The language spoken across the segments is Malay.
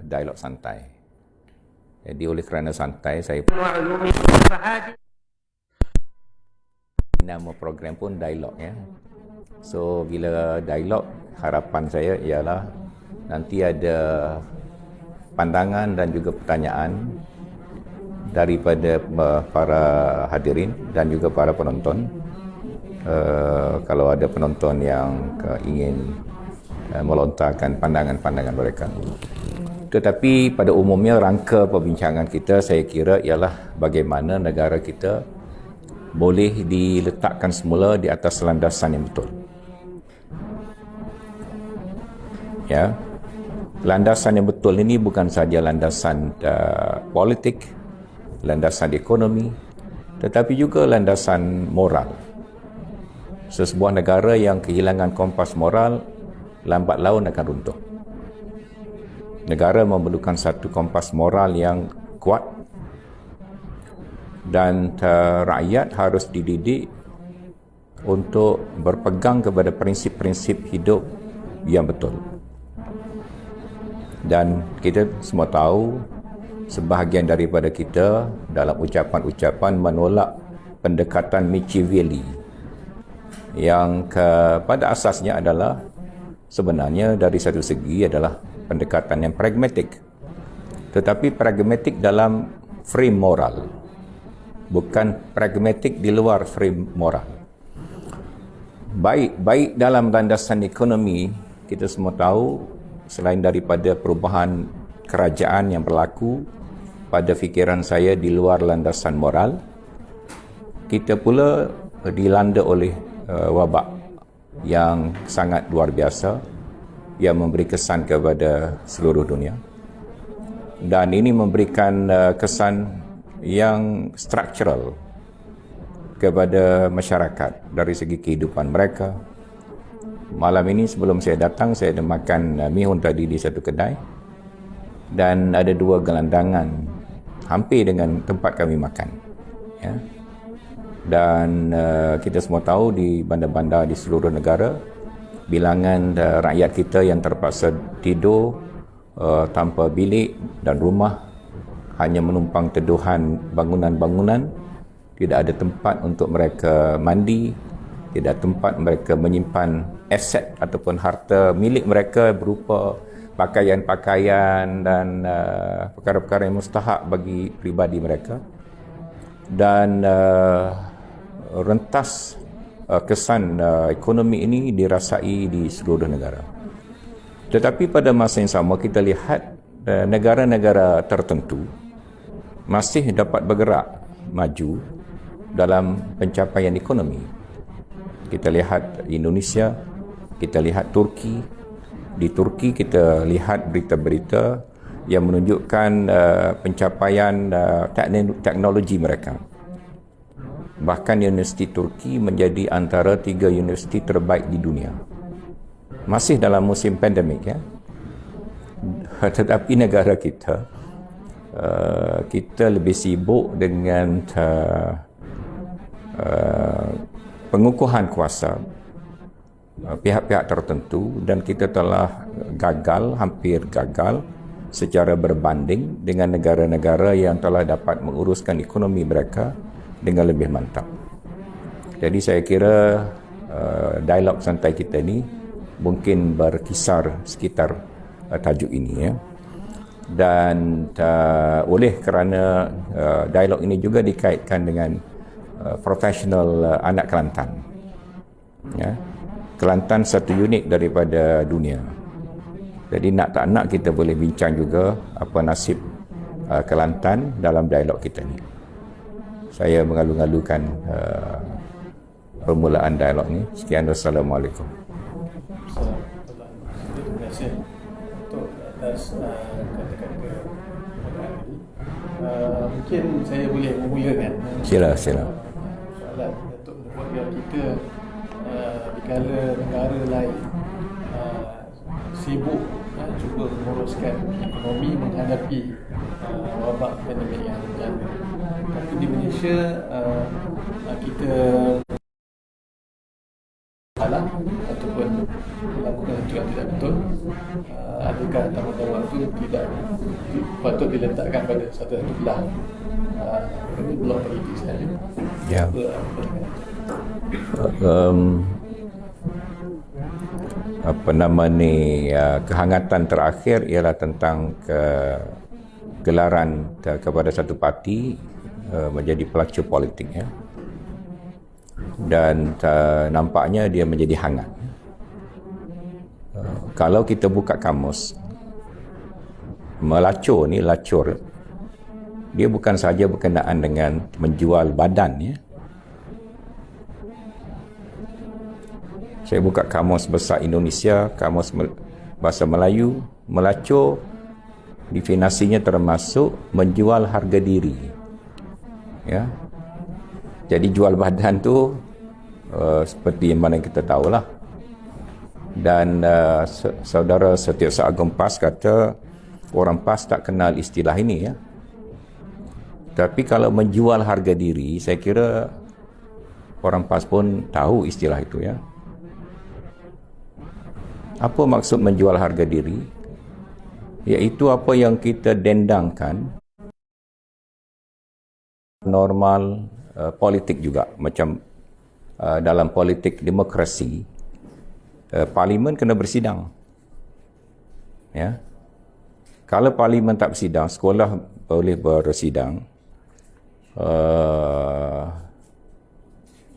dialog santai. Jadi oleh kerana santai, saya nama program pun dialog ya. So bila dialog, harapan saya ialah nanti ada pandangan dan juga pertanyaan daripada para hadirin dan juga para penonton. Kalau ada penonton yang ingin melontarkan pandangan-pandangan mereka. Tetapi pada umumnya rangka perbincangan kita saya kira ialah bagaimana negara kita boleh diletakkan semula di atas landasan yang betul. Ya, landasan yang betul ini bukan saja landasan politik, landasan ekonomi, tetapi juga landasan moral. Sesebuah negara yang kehilangan kompas moral, lambat laun akan runtuh. Negara memerlukan satu kompas moral yang kuat dan rakyat harus dididik untuk berpegang kepada prinsip-prinsip hidup yang betul. Dan kita semua tahu sebahagian daripada kita dalam ucapan-ucapan menolak pendekatan Machiavelli yang pada asasnya adalah sebenarnya dari satu segi adalah pendekatan yang pragmatik, tetapi pragmatik dalam frame moral, bukan pragmatik di luar frame moral. Baik dalam landasan ekonomi, kita semua tahu selain daripada perubahan kerajaan yang berlaku pada fikiran saya di luar landasan moral, kita pula dilanda oleh wabak yang sangat luar biasa yang memberi kesan kepada seluruh dunia, dan ini memberikan kesan yang struktural kepada masyarakat dari segi kehidupan mereka. Malam ini sebelum saya datang, saya ada makan mihun tadi di satu kedai dan ada 2 gelandangan hampir dengan tempat kami makan ya. Dan kita semua tahu di bandar-bandar di seluruh negara, bilangan rakyat kita yang terpaksa tidur tanpa bilik dan rumah, hanya menumpang teduhan bangunan-bangunan, tidak ada tempat untuk mereka mandi, tidak ada tempat mereka menyimpan aset ataupun harta milik mereka berupa pakaian-pakaian dan perkara-perkara yang mustahak bagi pribadi mereka. Dan rentas kesan ekonomi ini dirasai di seluruh negara. Tetapi pada masa yang sama kita lihat negara-negara tertentu masih dapat bergerak maju dalam pencapaian ekonomi. Kita lihat Indonesia, kita lihat Turki. Di Turki kita lihat berita-berita yang menunjukkan pencapaian teknologi mereka. Bahkan Universiti Turki menjadi antara 3 universiti terbaik di dunia. Masih dalam musim pandemik ya. Tetapi negara kita, kita lebih sibuk dengan pengukuhan kuasa pihak-pihak tertentu, dan kita telah hampir gagal secara berbanding dengan negara-negara yang telah dapat menguruskan ekonomi mereka dengan lebih mantap. Jadi saya kira dialog santai kita ini mungkin berkisar sekitar tajuk ini ya. Dan oleh kerana dialog ini juga dikaitkan dengan profesional anak Kelantan ya. Kelantan satu unit daripada dunia. Jadi nak tak nak kita boleh bincang juga apa nasib Kelantan dalam dialog kita ni. Saya mengalu-alukan permulaan dialog ni. Sekian, wassalamualaikum. Terima kasih untuk atas kata-kata tadi. Mungkin saya boleh memulakan. Sila. Soalan untuk negara kita dikala negara lain sibuk cuba menguruskan ekonomi menghadapi wabak pandemik yang berlaku. Tapi di Malaysia kita salah ataupun melakukan sesuatu yang tidak betul. Adakah tanggungjawab itu tidak patut diletakkan pada satu belah. Ini blok politik saja. Ya. Apa nama ni, kehangatan terakhir ialah tentang gelaran kepada satu parti menjadi pelacur politik, ya. Dan nampaknya dia menjadi hangat. Kalau kita buka kamus, melacur ni, lacur, dia bukan sahaja berkenaan dengan menjual badan, ya. Saya buka kamus besar Indonesia, kamus bahasa Melayu, melacur definisinya termasuk menjual harga diri, ya. Jadi jual badan tu seperti yang mana kita tahulah. Dan saudara Setiausaha Agong PAS kata orang PAS tak kenal istilah ini, ya. Tapi kalau menjual harga diri, saya kira orang PAS pun tahu istilah itu, ya. Apa maksud menjual harga diri? Iaitu apa yang kita dendangkan normal politik juga. Macam dalam politik demokrasi, parlimen kena bersidang, ya. Kalau parlimen tak bersidang, sekolah boleh bersidang,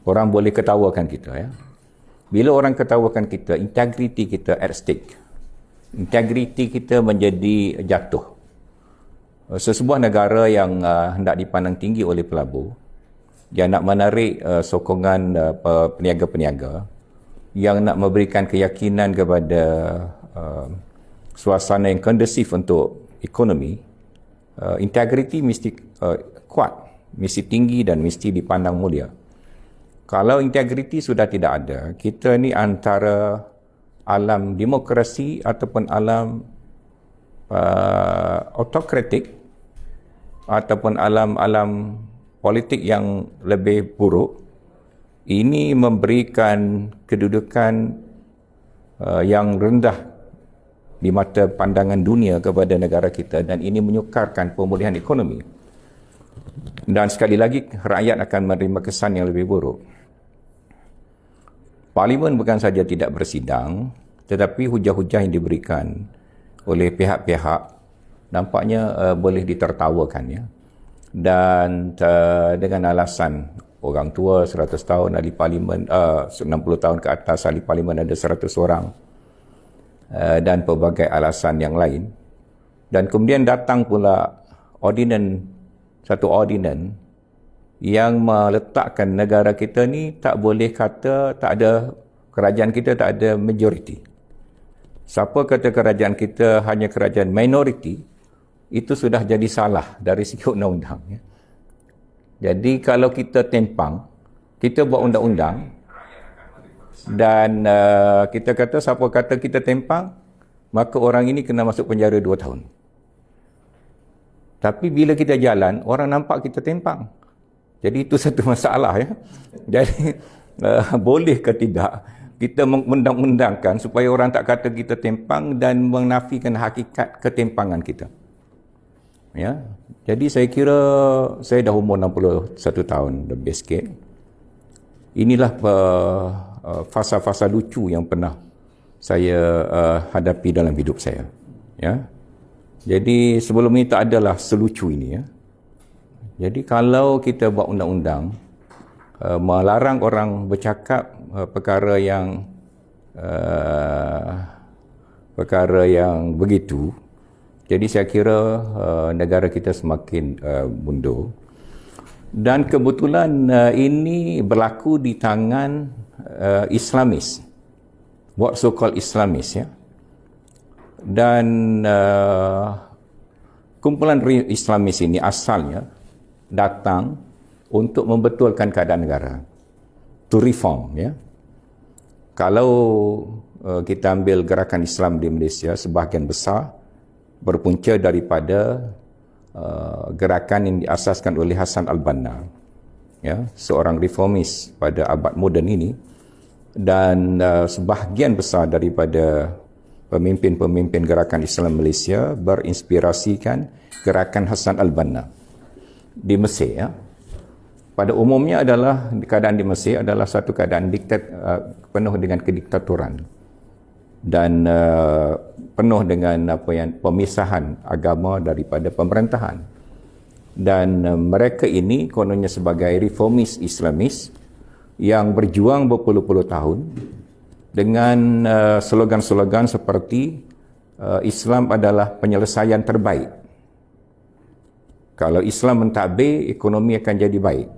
orang boleh ketawakan kita, ya. Bila orang ketawakan kita, integriti kita at stake. Integriti kita menjadi jatuh. Sesebuah negara yang hendak dipandang tinggi oleh pelabur, yang nak menarik sokongan peniaga-peniaga, yang nak memberikan keyakinan kepada suasana yang kondusif untuk ekonomi, integriti mesti kuat, mesti tinggi dan mesti dipandang mulia. Kalau integriti sudah tidak ada, kita ni antara alam demokrasi ataupun alam autokratik ataupun alam politik yang lebih buruk. Ini memberikan kedudukan yang rendah di mata pandangan dunia kepada negara kita, dan ini menyukarkan pemulihan ekonomi. Dan sekali lagi, rakyat akan menerima kesan yang lebih buruk. Parlimen bukan saja tidak bersidang, tetapi hujah-hujah yang diberikan oleh pihak-pihak nampaknya boleh ditertawakan, ya. Dan dengan alasan orang tua 100 tahun ahli parlimen, 60 tahun ke atas ahli parlimen ada 100 orang, dan pelbagai alasan yang lain. Dan kemudian datang pula satu ordinan yang meletakkan negara kita ni tak boleh kata kerajaan kita tak ada majoriti. Siapa kata kerajaan kita hanya kerajaan minoriti, itu sudah jadi salah dari segi undang-undang, ya. Jadi kalau kita tempang, kita buat undang-undang dan kita kata siapa kata kita tempang, maka orang ini kena masuk penjara 2 tahun. Tapi bila kita jalan, orang nampak kita tempang. Jadi itu satu masalah, ya. Jadi boleh ke tidak kita mengundang-undangkan supaya orang tak kata kita tempang dan menafikan hakikat ketempangan kita, ya. Jadi saya kira saya dah umur 61 tahun lebih sikit. Inilah fasa-fasa lucu yang pernah saya hadapi dalam hidup saya, ya. Jadi sebelum ini tak adalah selucu ini, ya. Jadi kalau kita buat undang-undang melarang orang bercakap perkara yang begitu, jadi saya kira negara kita semakin mundur. Dan kebetulan ini berlaku di tangan Islamis, what so called Islamis, ya. Dan kumpulan Islamis ini asalnya datang untuk membetulkan keadaan negara, to reform, ya. Kalau kita ambil gerakan Islam di Malaysia, sebahagian besar berpunca daripada gerakan yang diasaskan oleh Hassan al-Banna, ya, seorang reformis pada abad moden ini. Dan sebahagian besar daripada pemimpin-pemimpin gerakan Islam Malaysia berinspirasikan gerakan Hassan al-Banna di Mesir. Ya. Pada umumnya adalah keadaan di Mesir adalah satu keadaan penuh dengan kediktaturan dan penuh dengan pemisahan agama daripada pemerintahan. Dan mereka ini kononnya sebagai reformis Islamis yang berjuang berpuluh-puluh tahun dengan slogan-slogan seperti Islam adalah penyelesaian terbaik. Kalau Islam mentadbir, ekonomi akan jadi baik.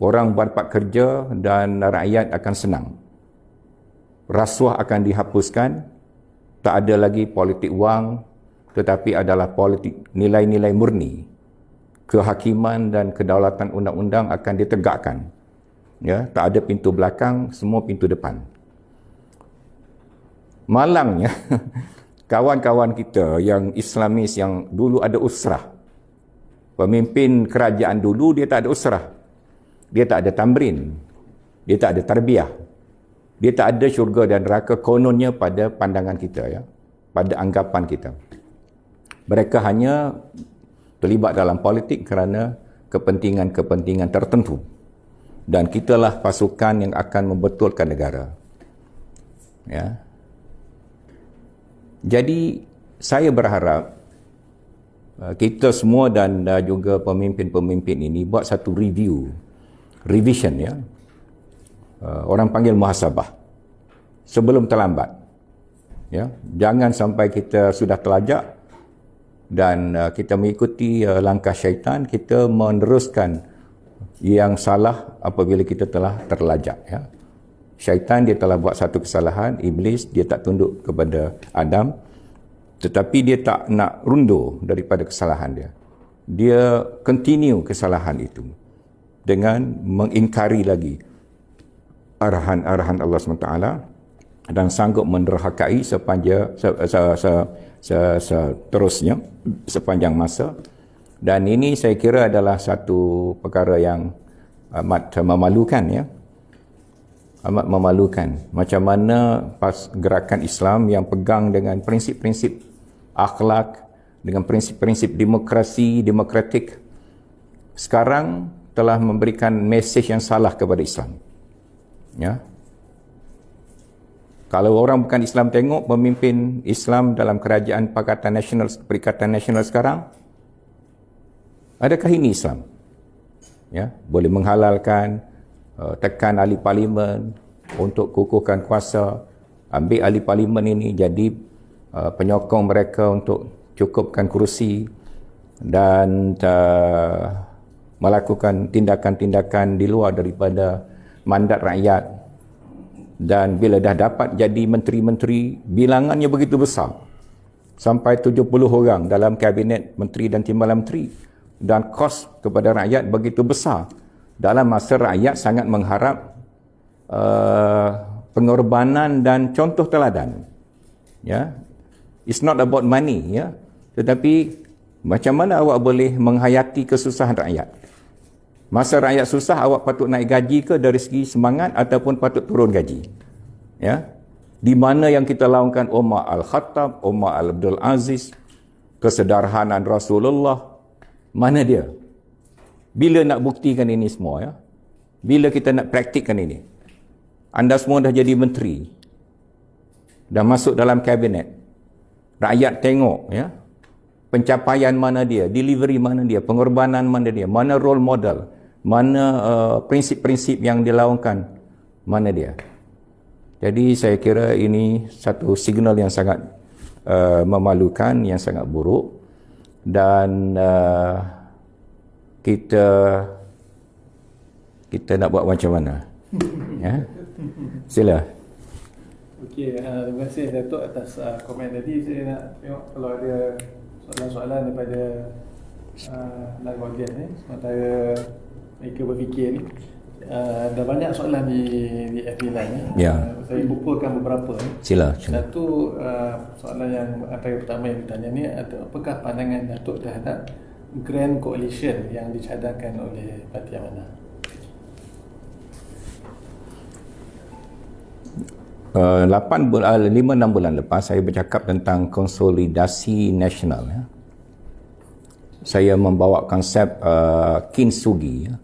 Orang dapat kerja dan rakyat akan senang. Rasuah akan dihapuskan. Tak ada lagi politik wang, tetapi adalah politik nilai-nilai murni. Kehakiman dan kedaulatan undang-undang akan ditegakkan. Ya, tak ada pintu belakang, semua pintu depan. Malangnya, kawan-kawan kita yang Islamis yang dulu ada usrah, pemimpin kerajaan dulu dia tak ada usrah. Dia tak ada tamrin. Dia tak ada tarbiyah. Dia tak ada syurga dan neraka kononnya pada pandangan kita, ya, pada anggapan kita. Mereka hanya terlibat dalam politik kerana kepentingan-kepentingan tertentu. Dan kitalah pasukan yang akan membetulkan negara. Ya. Jadi saya berharap kita semua dan juga pemimpin-pemimpin ini buat satu revision, ya. Orang panggil muhasabah sebelum terlambat. Ya, jangan sampai kita sudah terlajak dan kita mengikuti langkah syaitan, kita meneruskan yang salah apabila kita telah terlajak, ya. Syaitan dia telah buat satu kesalahan, iblis dia tak tunduk kepada Adam, tetapi dia tak nak rundur daripada kesalahan dia. Dia continue kesalahan itu dengan mengingkari lagi arahan-arahan Allah SWT dan sanggup menderhakai seterusnya sepanjang masa. Dan ini saya kira adalah satu perkara yang amat memalukan, ya. Amat memalukan. Macam mana gerakan Islam yang pegang dengan prinsip-prinsip akhlak, dengan prinsip-prinsip demokratik, sekarang telah memberikan mesej yang salah kepada Islam. Ya. Kalau orang bukan Islam tengok pemimpin Islam dalam kerajaan Perikatan Nasional sekarang, adakah ini Islam? Ya, boleh menghalalkan, tekan ahli parlimen untuk kukuhkan kuasa, ambil ahli parlimen ini jadi penyokong mereka untuk cukupkan kerusi dan melakukan tindakan-tindakan di luar daripada mandat rakyat. Dan bila dah dapat jadi menteri-menteri, bilangannya begitu besar, sampai 70 orang dalam kabinet menteri dan timbalan menteri, dan kos kepada rakyat begitu besar dalam masa rakyat sangat mengharap pengorbanan dan contoh teladan. Ya, it's not about money, ya, tetapi macam mana awak boleh menghayati kesusahan rakyat. Masa rakyat susah, awak patut naik gaji ke dari segi semangat ataupun patut turun gaji? Ya, di mana yang kita laungkan Umar Al-Khattab, Umar Al-Abdul Aziz, kesederhanaan Rasulullah, mana dia? Bila nak buktikan ini semua, ya? Bila kita nak praktikkan ini? Anda semua dah jadi menteri, dah masuk dalam kabinet, rakyat tengok, ya, pencapaian mana dia, delivery mana dia, pengorbanan mana dia, mana role model, mana prinsip-prinsip yang dilaungkan, mana dia. Jadi saya kira ini satu signal yang sangat memalukan, yang sangat buruk. Dan kita nak buat macam mana? Ya? Sila. Okey, terima kasih Datuk atas komen tadi. Saya nak tengok kalau ada soalan-soalan daripada live audience ni, sementara mereka berfikir ni. Dah banyak soalan di FB Live ni. Ya. Saya kumpulkan beberapa ni. Sila. Satu soalan yang antara pertama yang ditanya ni, apakah pandangan Datuk terhadap Grand Coalition yang dicadangkan oleh parti Amanah? 5-6 bulan lepas saya bercakap tentang konsolidasi nasional. Ya. Saya membawa konsep kintsugi. Ya.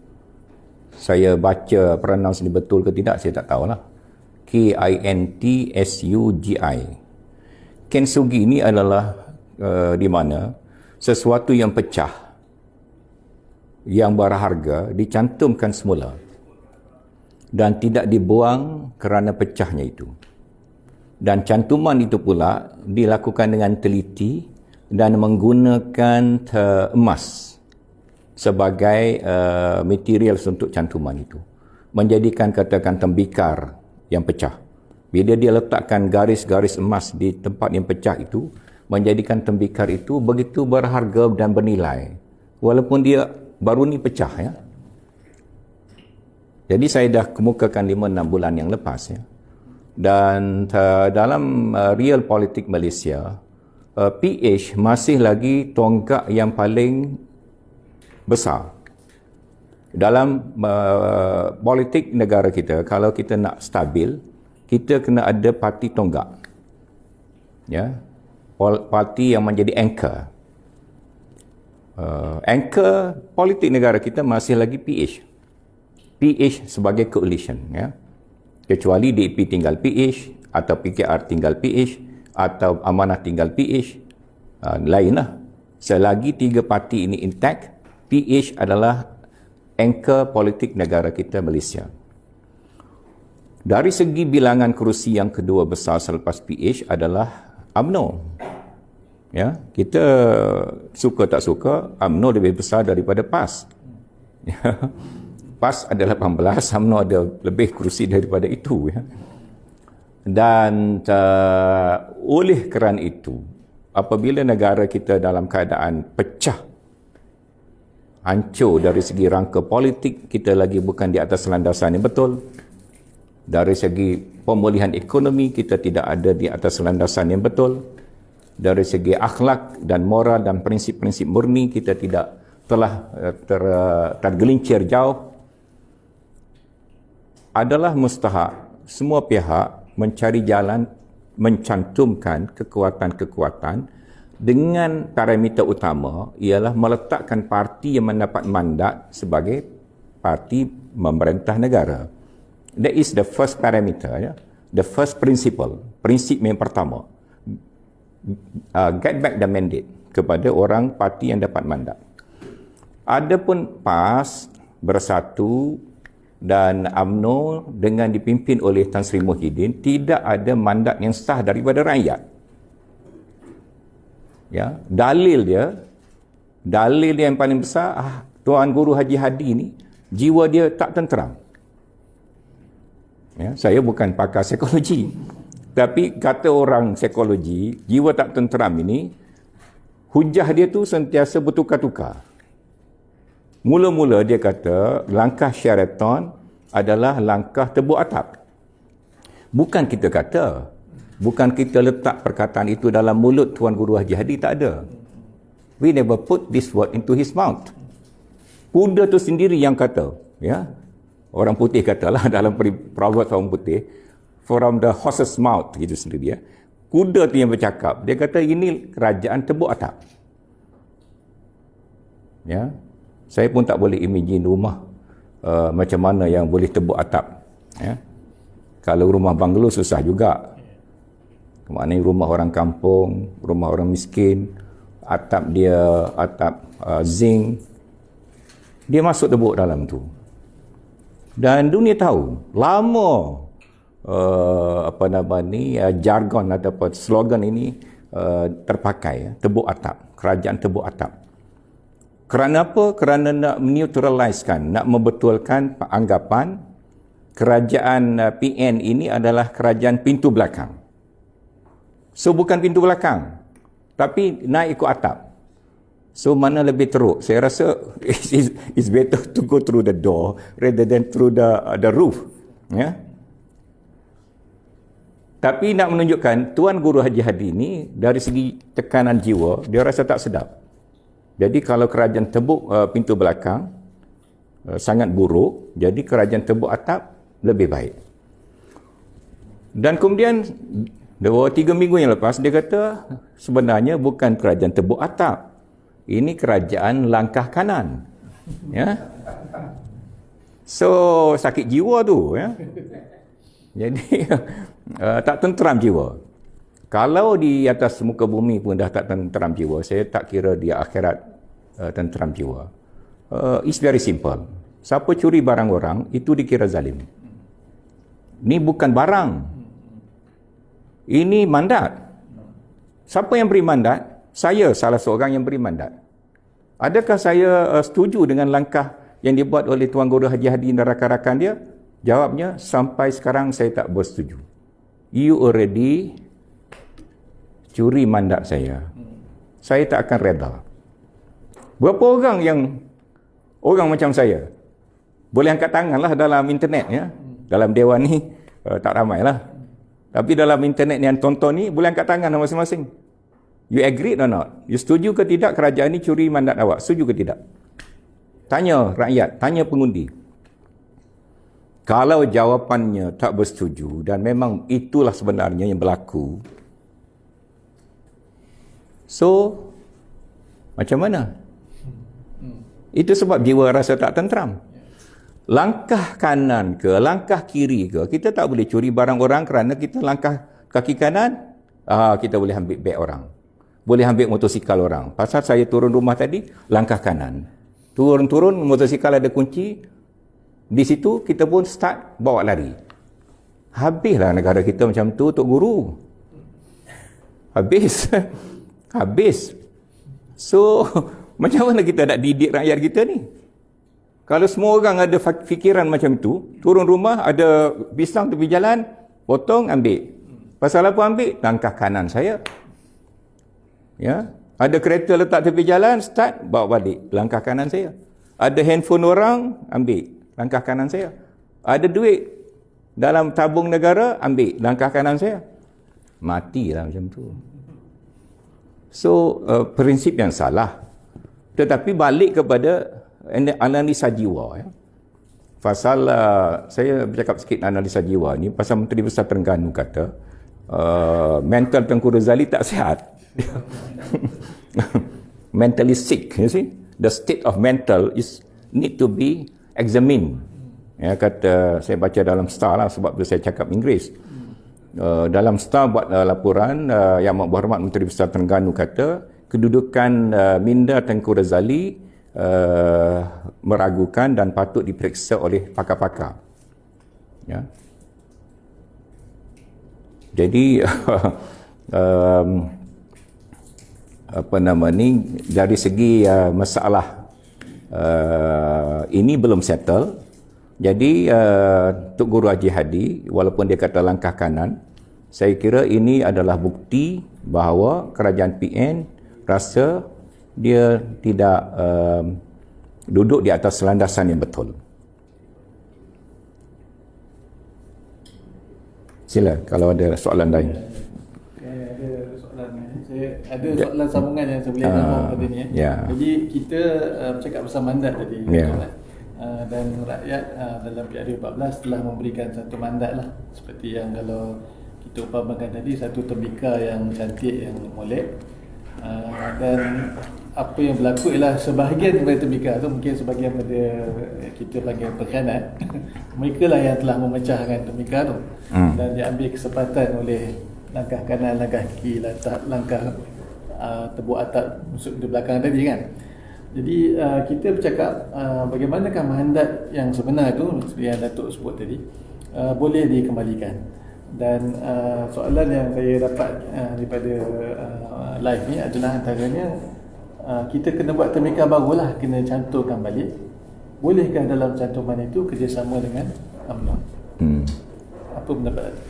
Saya baca pronounce ini betul ke tidak, saya tak tahulah. Kintsugi. Kintsugi ini adalah di mana sesuatu yang pecah, yang berharga dicantumkan semula dan tidak dibuang kerana pecahnya itu. Dan cantuman itu pula dilakukan dengan teliti dan menggunakan emas sebagai material untuk cantuman itu. Menjadikan katakan tembikar yang pecah. Bila dia letakkan garis-garis emas di tempat yang pecah itu, menjadikan tembikar itu begitu berharga dan bernilai. Walaupun dia baru ni pecah, ya. Jadi saya dah kemukakan 5-6 bulan yang lepas, ya. Dan dalam real politik Malaysia, PH masih lagi tonggak yang paling besar. Dalam politik negara kita, kalau kita nak stabil, kita kena ada parti tonggak. Ya. Parti yang menjadi anchor. Anchor politik negara kita masih lagi PH. PH sebagai coalition, ya. Kecuali DAP tinggal PH atau PKR tinggal PH atau Amanah tinggal PH, lainlah. Selagi 3 parti ini intact, PH adalah anchor politik negara kita Malaysia. Dari segi bilangan kerusi yang kedua besar selepas PH adalah UMNO. Ya, kita suka tak suka, UMNO lebih besar daripada PAS. PAS ada 18, UMNO ada lebih kerusi daripada itu. Ya. Dan oleh kerana itu, apabila negara kita dalam keadaan pecah, hancur dari segi rangka politik, kita lagi bukan di atas landasan yang betul. Dari segi pemulihan ekonomi, kita tidak ada di atas landasan yang betul. Dari segi akhlak dan moral dan prinsip-prinsip murni, kita tidak telah tergelincir jauh. Adalah mustahak semua pihak mencari jalan mencantumkan kekuatan-kekuatan dengan parameter utama ialah meletakkan parti yang mendapat mandat sebagai parti memerintah negara. That is the first parameter, ya. The first principle, prinsip yang pertama. Get back the mandate kepada orang parti yang dapat mandat. Adapun PAS bersatu dan UMNO dengan dipimpin oleh Tan Sri Muhyiddin tidak ada mandat yang sah daripada rakyat. Ya, dalil dia yang paling besar, Tuan Guru Haji Hadi ni jiwa dia tak tenteram. Ya, saya bukan pakar psikologi, tapi kata orang psikologi, jiwa tak tenteram ini hujah dia tu sentiasa bertukar-tukar. Mula-mula dia kata langkah Sheraton adalah langkah tebuk atap. Bukan kita kata, bukan kita letak perkataan itu dalam mulut Tuan Guru Haji Hadi, tak ada. We never put this word into his mouth. Kuda tu sendiri yang kata, ya. Orang putih katalah dalam proverb orang putih, from the horse's mouth, gitu sendiri, ya. Kuda tu yang bercakap, dia kata ini kerajaan tebuk atap. Ya. Saya pun tak boleh imagine rumah macam mana yang boleh tebuk atap. Ya. Kalau rumah banglo susah juga. Maknanya rumah orang kampung, rumah orang miskin, atap dia atap zinc, dia masuk tebuk dalam tu. Dan dunia tahu, lama jargon ataupun slogan ini terpakai, tebuk atap, kerajaan tebuk atap. Kerana apa? Kerana nak neutralizekan, nak membetulkan anggapan kerajaan PN ini adalah kerajaan pintu belakang. So bukan pintu belakang, tapi naik ikut atap. So mana lebih teruk? Saya rasa it's better to go through the door rather than through the roof. Ya. Tapi nak menunjukkan Tuan Guru Haji Hadi ini dari segi tekanan jiwa, dia rasa tak sedap. Jadi kalau kerajaan tebuk pintu belakang sangat buruk, jadi kerajaan tebuk atap lebih baik. Dan kemudian 2-3 minggu yang lepas dia kata sebenarnya bukan kerajaan tebuk atap, ini kerajaan langkah kanan. Ya. So sakit jiwa tu, ya. Jadi tak tenteram jiwa. Kalau di atas muka bumi pun dah tak tenteram jiwa, saya tak kira di akhirat tenteram jiwa. It's very simple. Siapa curi barang orang, itu dikira zalim. Ini bukan barang. Ini mandat. Siapa yang beri mandat? Saya salah seorang yang beri mandat. Adakah saya setuju dengan langkah yang dibuat oleh Tuan Guru Haji Hadi dan rakan-rakan dia? Jawabnya, sampai sekarang saya tak bersetuju. You already curi mandat saya. Saya tak akan reda. Berapa orang macam saya boleh angkat tangan lah dalam internet, ya. Dalam dewan ni tak ramai lah. Tapi dalam internet yang tonton ni boleh angkat tangan masing-masing. You agree or not? You setuju ke tidak kerajaan ni curi mandat awak? Setuju ke tidak? Tanya rakyat, tanya pengundi. Kalau jawapannya tak bersetuju dan memang itulah sebenarnya yang berlaku, so macam mana? Itu sebab jiwa rasa tak tenteram. Langkah kanan ke, langkah kiri ke, kita tak boleh curi barang orang kerana kita langkah kaki kanan, kita boleh ambil beg orang. Boleh ambil motosikal orang. Pasal saya turun rumah tadi, langkah kanan. Turun-turun, motosikal ada kunci. Di situ, kita pun start bawa lari. Habislah negara kita macam tu, Tok Guru. Habis. Habis. So, macam mana kita nak didik rakyat kita ni? Kalau semua orang ada fikiran macam tu, turun rumah, ada pisang tepi jalan, potong, ambil. Pasal apa ambil? Langkah kanan saya. Ya, ada kereta letak tepi jalan, start, bawa balik. Langkah kanan saya. Ada handphone orang, ambil. Langkah kanan saya. Ada duit dalam tabung negara, ambil. Langkah kanan saya. Matilah macam tu. So, prinsip yang salah. Tetapi balik kepada analisa jiwa, ya. Pasal saya bercakap sikit analisa jiwa ni, pasal Menteri Besar Terengganu kata mental Tengku Razali tak sihat. Mentally sick, you see. The state of mental is need to be examined. Ya, kata saya baca dalam Star lah, sebab tu saya cakap Inggeris. Dalam Star buat laporan Yang Berhormat Menteri Besar Terengganu kata kedudukan minda Tengku Razali meragukan dan patut diperiksa oleh pakar-pakar. Ya. Jadi apa nama ni, dari segi masalah ini belum settle. Jadi Tok Guru Haji Hadi, walaupun dia kata langkah kanan, saya kira ini adalah bukti bahawa kerajaan PN rasa dia tidak duduk di atas landasan yang betul. Sila kalau ada soalan lain. Ada soalan. Saya ada soalan sambungan yang saya boleh jawab pada ni. Jadi kita bercakap pasal mandat tadi. Dan rakyat dalam PRU14 telah memberikan satu mandat lah. Seperti yang kalau kita umpamakan tadi, satu tembika yang cantik, yang molek. Dan apa yang berlaku ialah sebahagian daripada tembika tu, mungkin sebahagian daripada kita panggil pengkhianat, mereka lah yang telah memecahkan tembika tu. Dan diambil kesempatan oleh langkah kanan, langkah kiri, langkah tebuk atap musuh di belakang tadi kan. Jadi kita bercakap bagaimanakah mandat yang sebenar tu yang Datuk sebut tadi boleh dikembalikan. Dan soalan yang saya dapat daripada live ni adalah antaranya kita kena buat tembika barulah, kena cantumkan balik. Bolehkah dalam cantuman itu kerjasama dengan UMNO? Apa pendapat Datuk?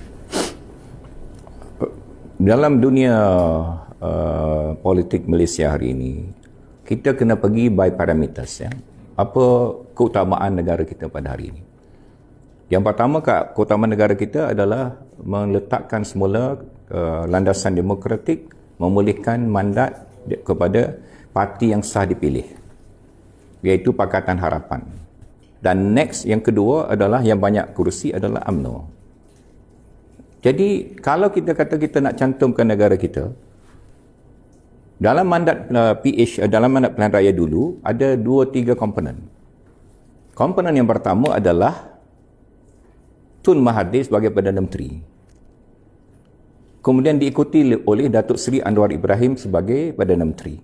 Dalam dunia politik Malaysia hari ini, kita kena pergi by parameters, ya. Apa keutamaan negara kita pada hari ini? Yang pertama, keutamaan negara kita adalah meletakkan semula landasan demokratik, memulihkan mandat kepada parti yang sah dipilih, iaitu Pakatan Harapan. Dan next, yang kedua adalah yang banyak kerusi adalah UMNO. Jadi kalau kita kata kita nak cantumkan negara kita, dalam mandat dalam mandat pilihan raya dulu ada 2-3 komponen. Komponen yang pertama adalah Tun Mahathir sebagai Perdana Menteri. Kemudian diikuti oleh Datuk Seri Anwar Ibrahim sebagai Perdana Menteri.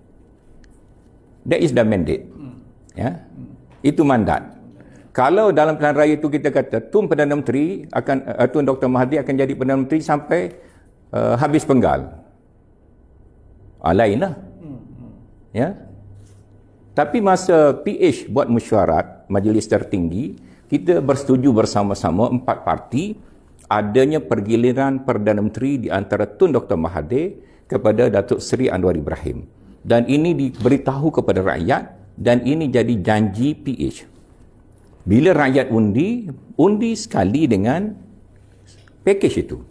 That is the mandate. Ya. Itu mandat. Kalau dalam pilihan raya itu kita kata Tun Perdana Menteri Tun Dr. Mahathir akan jadi Perdana Menteri sampai habis penggal. Lainlah. Ya. Tapi masa PH buat mesyuarat majlis tertinggi, kita bersetuju bersama-sama 4 parti adanya pergiliran Perdana Menteri di antara Tun Dr. Mahathir kepada Datuk Seri Anwar Ibrahim. Dan ini diberitahu kepada rakyat dan ini jadi janji PH. Bila rakyat undi sekali dengan pakej itu.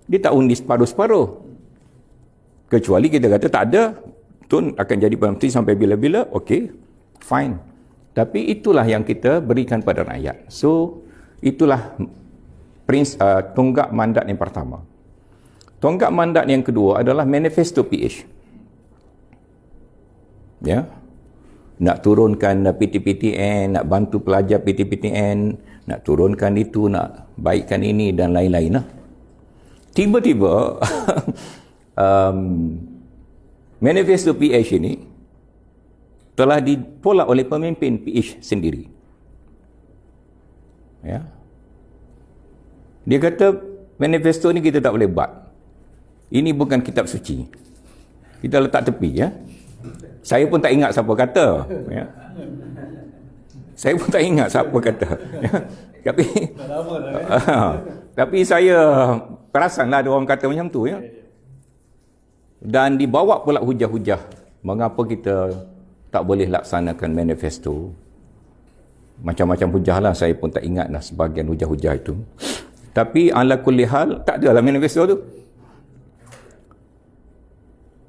Dia tak undi separuh-separuh. Kecuali kita kata tak ada, Tun akan jadi Perdana Menteri sampai bila-bila, okey, fine. Tapi itulah yang kita berikan pada rakyat. So, itulah tonggak mandat yang pertama. Tonggak mandat yang kedua adalah manifesto PH. Ya. Nak turunkan PTPTN, nak bantu pelajar PTPTN, nak turunkan itu, nak baikkan ini dan lain-lain lah. Tiba-tiba manifesto PH ini telah ditolak oleh pemimpin PH sendiri. Ya. Dia kata manifesto ni kita tak boleh buat. Ini bukan kitab suci. Kita letak tepi, ya. Saya pun tak ingat siapa kata, ya. Saya pun tak ingat siapa kata, ya. Tapi saya perasanlah ada orang kata macam tu, ya. Dan dibawa pula hujah-hujah mengapa kita tak boleh laksanakan manifesto. Macam-macam hujah lah, saya pun tak ingat lah sebahagian hujah-hujah itu. Tapi ala kulli hal tak adalah manifesto tu.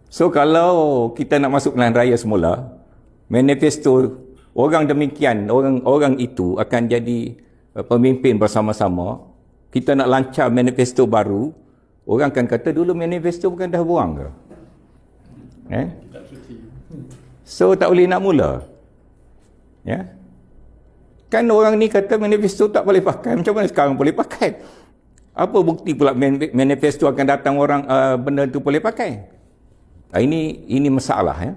So kalau kita nak masuk pilihan raya semula, manifesto orang demikian, orang itu akan jadi pemimpin bersama-sama. Kita nak lancar manifesto baru, orang akan kata dulu manifesto bukan dah buang ke? So tak boleh nak mula. Ya. Kan orang ni kata manifesto tak boleh pakai, macam mana sekarang boleh pakai? Apa bukti pula manifesto akan datang orang benda tu boleh pakai? Ini masalah, ya.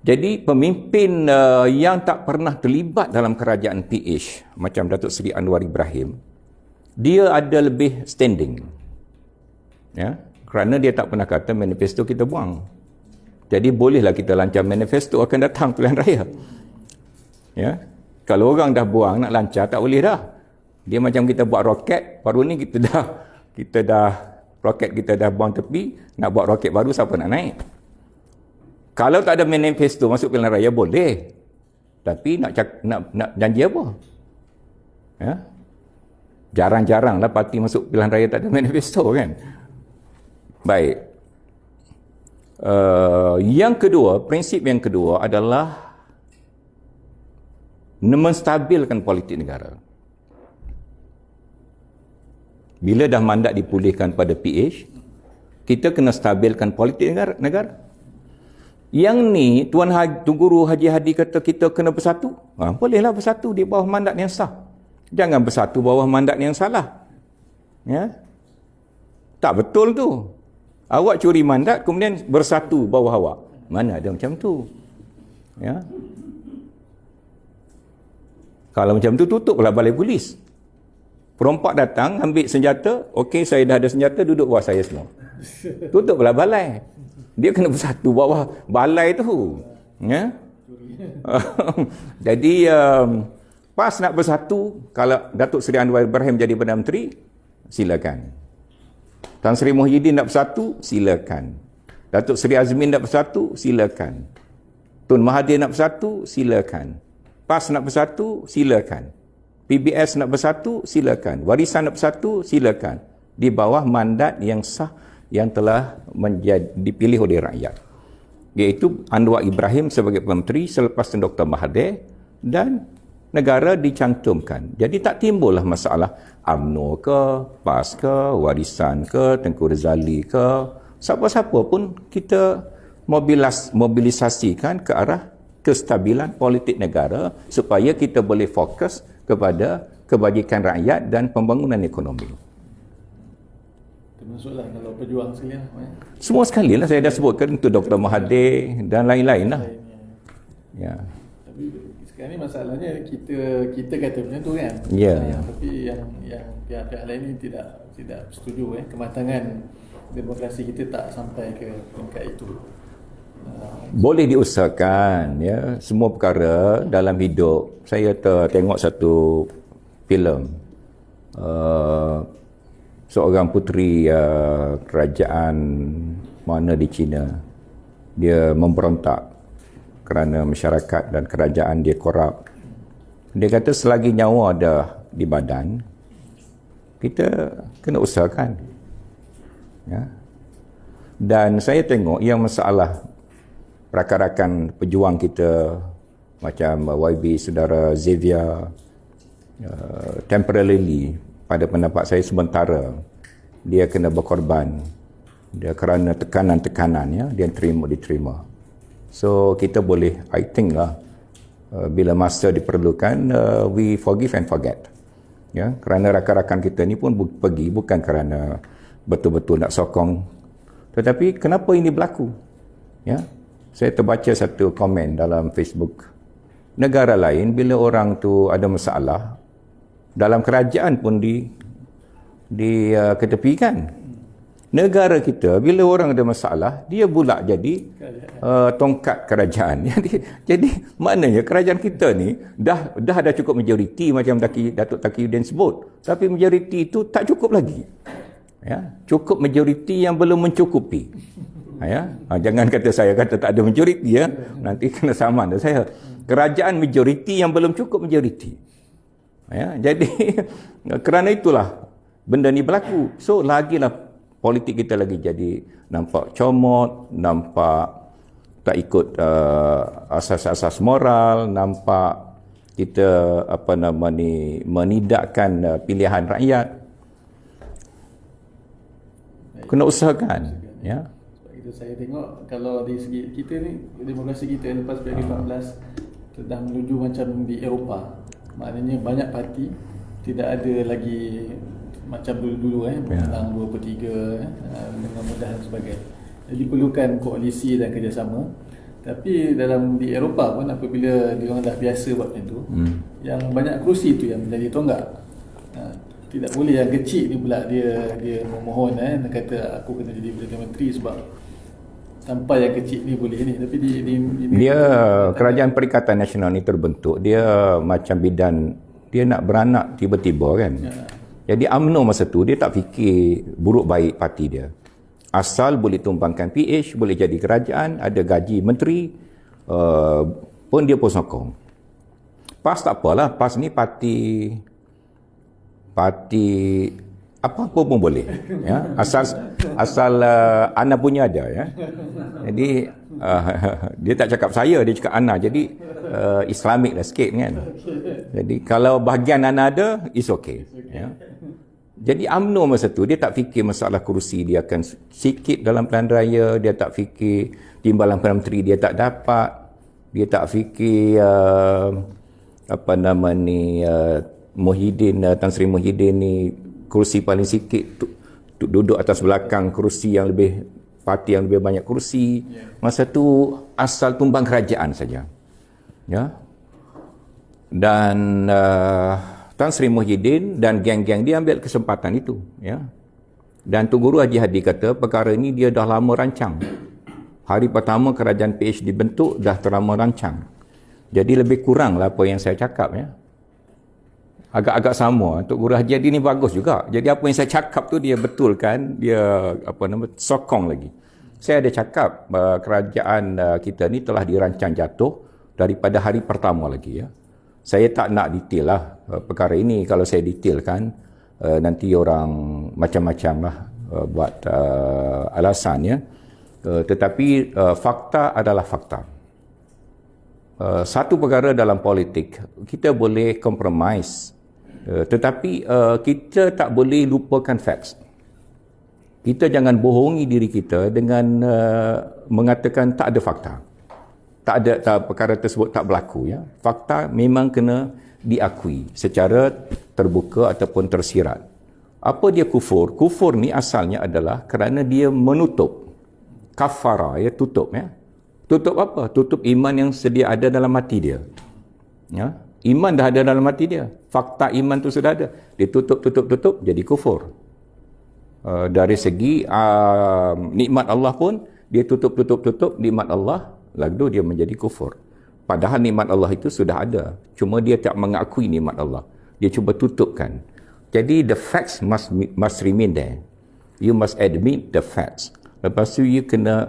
Jadi pemimpin yang tak pernah terlibat dalam kerajaan PH macam Datuk Seri Anwar Ibrahim, dia ada lebih standing, ya, kerana dia tak pernah kata manifesto kita buang. Jadi bolehlah kita lancar manifesto akan datang pilihan raya, ya. Kalau orang dah buang nak lancar tak boleh dah. Dia macam kita buat roket baru ni, kita dah roket kita dah buang tepi, nak buat roket baru siapa nak naik? Kalau tak ada manifesto masuk pilihan raya boleh. Tapi nak janji apa? Ya. Jarang-jaranglah parti masuk pilihan raya tak ada manifesto, kan? Baik. Prinsip yang kedua adalah menstabilkan politik negara. Bila dah mandat dipulihkan pada PH, kita kena stabilkan politik negara. Yang ni Tuan Guru Haji Hadi kata kita kena bersatu. Bolehlah bersatu di bawah mandat yang sah. Jangan bersatu bawah mandat yang salah. Ya. Tak betul tu. Awak curi mandat kemudian bersatu bawah awak. Mana ada macam tu? Ya. Kalau macam tu tutuplah balai polis. Perompak datang ambil senjata, okey saya dah ada senjata, duduk bawah saya semua. Tutuplah balai. Dia kena bersatu bawah balai tu. Ya. Jadi pas nak bersatu, kalau Datuk Seri Anwar Ibrahim jadi Perdana Menteri, silakan. Tan Sri Muhyiddin nak bersatu, silakan. Datuk Seri Azmin nak bersatu, silakan. Tun Mahathir nak bersatu, silakan. PAS nak bersatu, silakan. PBS nak bersatu, silakan. Warisan nak bersatu, silakan. Di bawah mandat yang sah yang telah dipilih oleh rakyat. Iaitu Anwar Ibrahim sebagai Perdana Menteri selepas Dr. Mahathir dan negara dicantumkan. Jadi tak timbullah masalah UMNO ke, PAS ke, Warisan ke, Tengku Razali ke, siapa-siapa pun kita mobilisasikan ke arah kestabilan politik negara supaya kita boleh fokus kepada kebajikan rakyat dan pembangunan ekonomi. Termasuklah kalau pejuang sekalian. Semua sekali lah saya dah sebutkan untuk Dr. Mahathir dan lain-lain lah. Ya. Tapi sekarang ni masalahnya kita kata macam tu kan. Ya. Tapi yang pihak-pihak lain ni tidak setuju kematangan demokrasi kita tak sampai ke tingkat itu. Boleh diusahakan ya, semua perkara dalam hidup. Saya tengok satu filem seorang puteri kerajaan mana di China, dia memberontak kerana masyarakat dan kerajaan dia korup. Dia kata selagi nyawa ada di badan, kita kena usahakan ya. Dan saya tengok yang masalah rakan-rakan pejuang kita macam YB saudara Xavier, temporarily, pada pendapat saya sementara dia kena berkorban dia kerana tekanan-tekanan ya, dia diterima. So kita boleh, I think lah, bila masa diperlukan, we forgive and forget ya, kerana rakan-rakan kita ni pun pergi bukan kerana betul-betul nak sokong, tetapi kenapa ini berlaku ya. Saya terbaca satu komen dalam Facebook, negara lain bila orang tu ada masalah dalam kerajaan pun diketepikan. Negara kita bila orang ada masalah dia pula jadi tongkat kerajaan. Jadi maknanya kerajaan kita ni dah ada cukup majoriti macam Datuk Taqiyuddin sebut, tapi majoriti itu tak cukup lagi ya, cukup majoriti yang belum mencukupi ya. Jangan kata saya kata tak ada majoriti ya, nanti kena saman saya. Kerajaan majoriti yang belum cukup majoriti ya. Jadi kerana itulah benda ni berlaku. So lagilah politik kita lagi jadi nampak comot, nampak tak ikut asas-asas moral, nampak kita menidakkan pilihan rakyat. Kena usahakan ya. Itu saya tengok kalau dari segi kita ni, demokrasi kita lepas PKP 14 sedang menuju macam di Eropah. Maknanya banyak parti, tidak ada lagi macam dulu-dulu menang 2/3 dengan mudah dan sebagainya. Jadi perlukan koalisi dan kerjasama. Tapi di Eropah pun apabila diorang dah biasa buat macam tu, yang banyak kerusi tu yang menjadi tonggak. Tidak boleh yang kecil ni pula dia memohon dia kata aku kena jadi Perdana Menteri sebab sampai yang kecil ni boleh ni. Tapi dia Kerajaan Perikatan Nasional ni terbentuk, dia macam bidan, dia nak beranak tiba-tiba kan ya. Jadi UMNO masa tu dia tak fikir buruk baik parti dia, asal boleh tumbangkan PH, boleh jadi kerajaan, ada gaji menteri, pun dia pun sokong. PAS tak apalah, PAS ni parti apa pun boleh ya, asal Ana punya ada ya. Jadi dia tak cakap saya, dia cakap Ana, jadi Islamik lah sikit kan. Jadi kalau bahagian Ana ada, it's okay ya. Jadi UMNO masa tu dia tak fikir masalah kerusi dia akan sikit dalam pilihan raya, dia tak fikir timbalan Perdana Menteri dia tak dapat, dia tak fikir Tan Sri Muhyiddin ni kerusi paling sikit, duduk atas belakang kerusi yang lebih, parti yang lebih banyak kerusi. Masa tu asal tumbang kerajaan saja ya. Dan Tan Sri Muhyiddin dan geng-geng dia ambil kesempatan itu ya. Dan Tun Guru Haji Hadi kata perkara ini dia dah lama rancang. Hari pertama kerajaan PH dibentuk dah terlama rancang. Jadi lebih kuranglah apa yang saya cakap ya. Agak-agak sama. Tok Guru Haji Hadi ni bagus juga. Jadi apa yang saya cakap tu dia betulkan, dia sokong lagi. Saya ada cakap kerajaan kita ni telah dirancang jatuh daripada hari pertama lagi ya. Saya tak nak detail lah perkara ini. Kalau saya detailkan nanti orang macam-macam lah buat alasan ya. Tetapi fakta adalah fakta. satu perkara dalam politik, kita boleh compromise, tetapi kita tak boleh lupakan facts. Kita jangan bohongi diri kita dengan mengatakan tak ada fakta. Perkara tersebut tak berlaku, ya. Fakta memang kena diakui secara terbuka ataupun tersirat. Apa dia kufur? Kufur ni asalnya adalah kerana dia menutup. Kafara, ya, tutup, ya. Tutup apa? Tutup iman yang sedia ada dalam hati dia. Ya. Iman dah ada dalam hati dia. Fakta iman tu sudah ada. Dia tutup, jadi kufur. Dari segi nikmat Allah pun, dia tutup nikmat Allah, lalu dia menjadi kufur. Padahal nikmat Allah itu sudah ada. Cuma dia tak mengakui nikmat Allah. Dia cuba tutupkan. Jadi the facts must remain there. You must admit the facts. Lepas tu you kena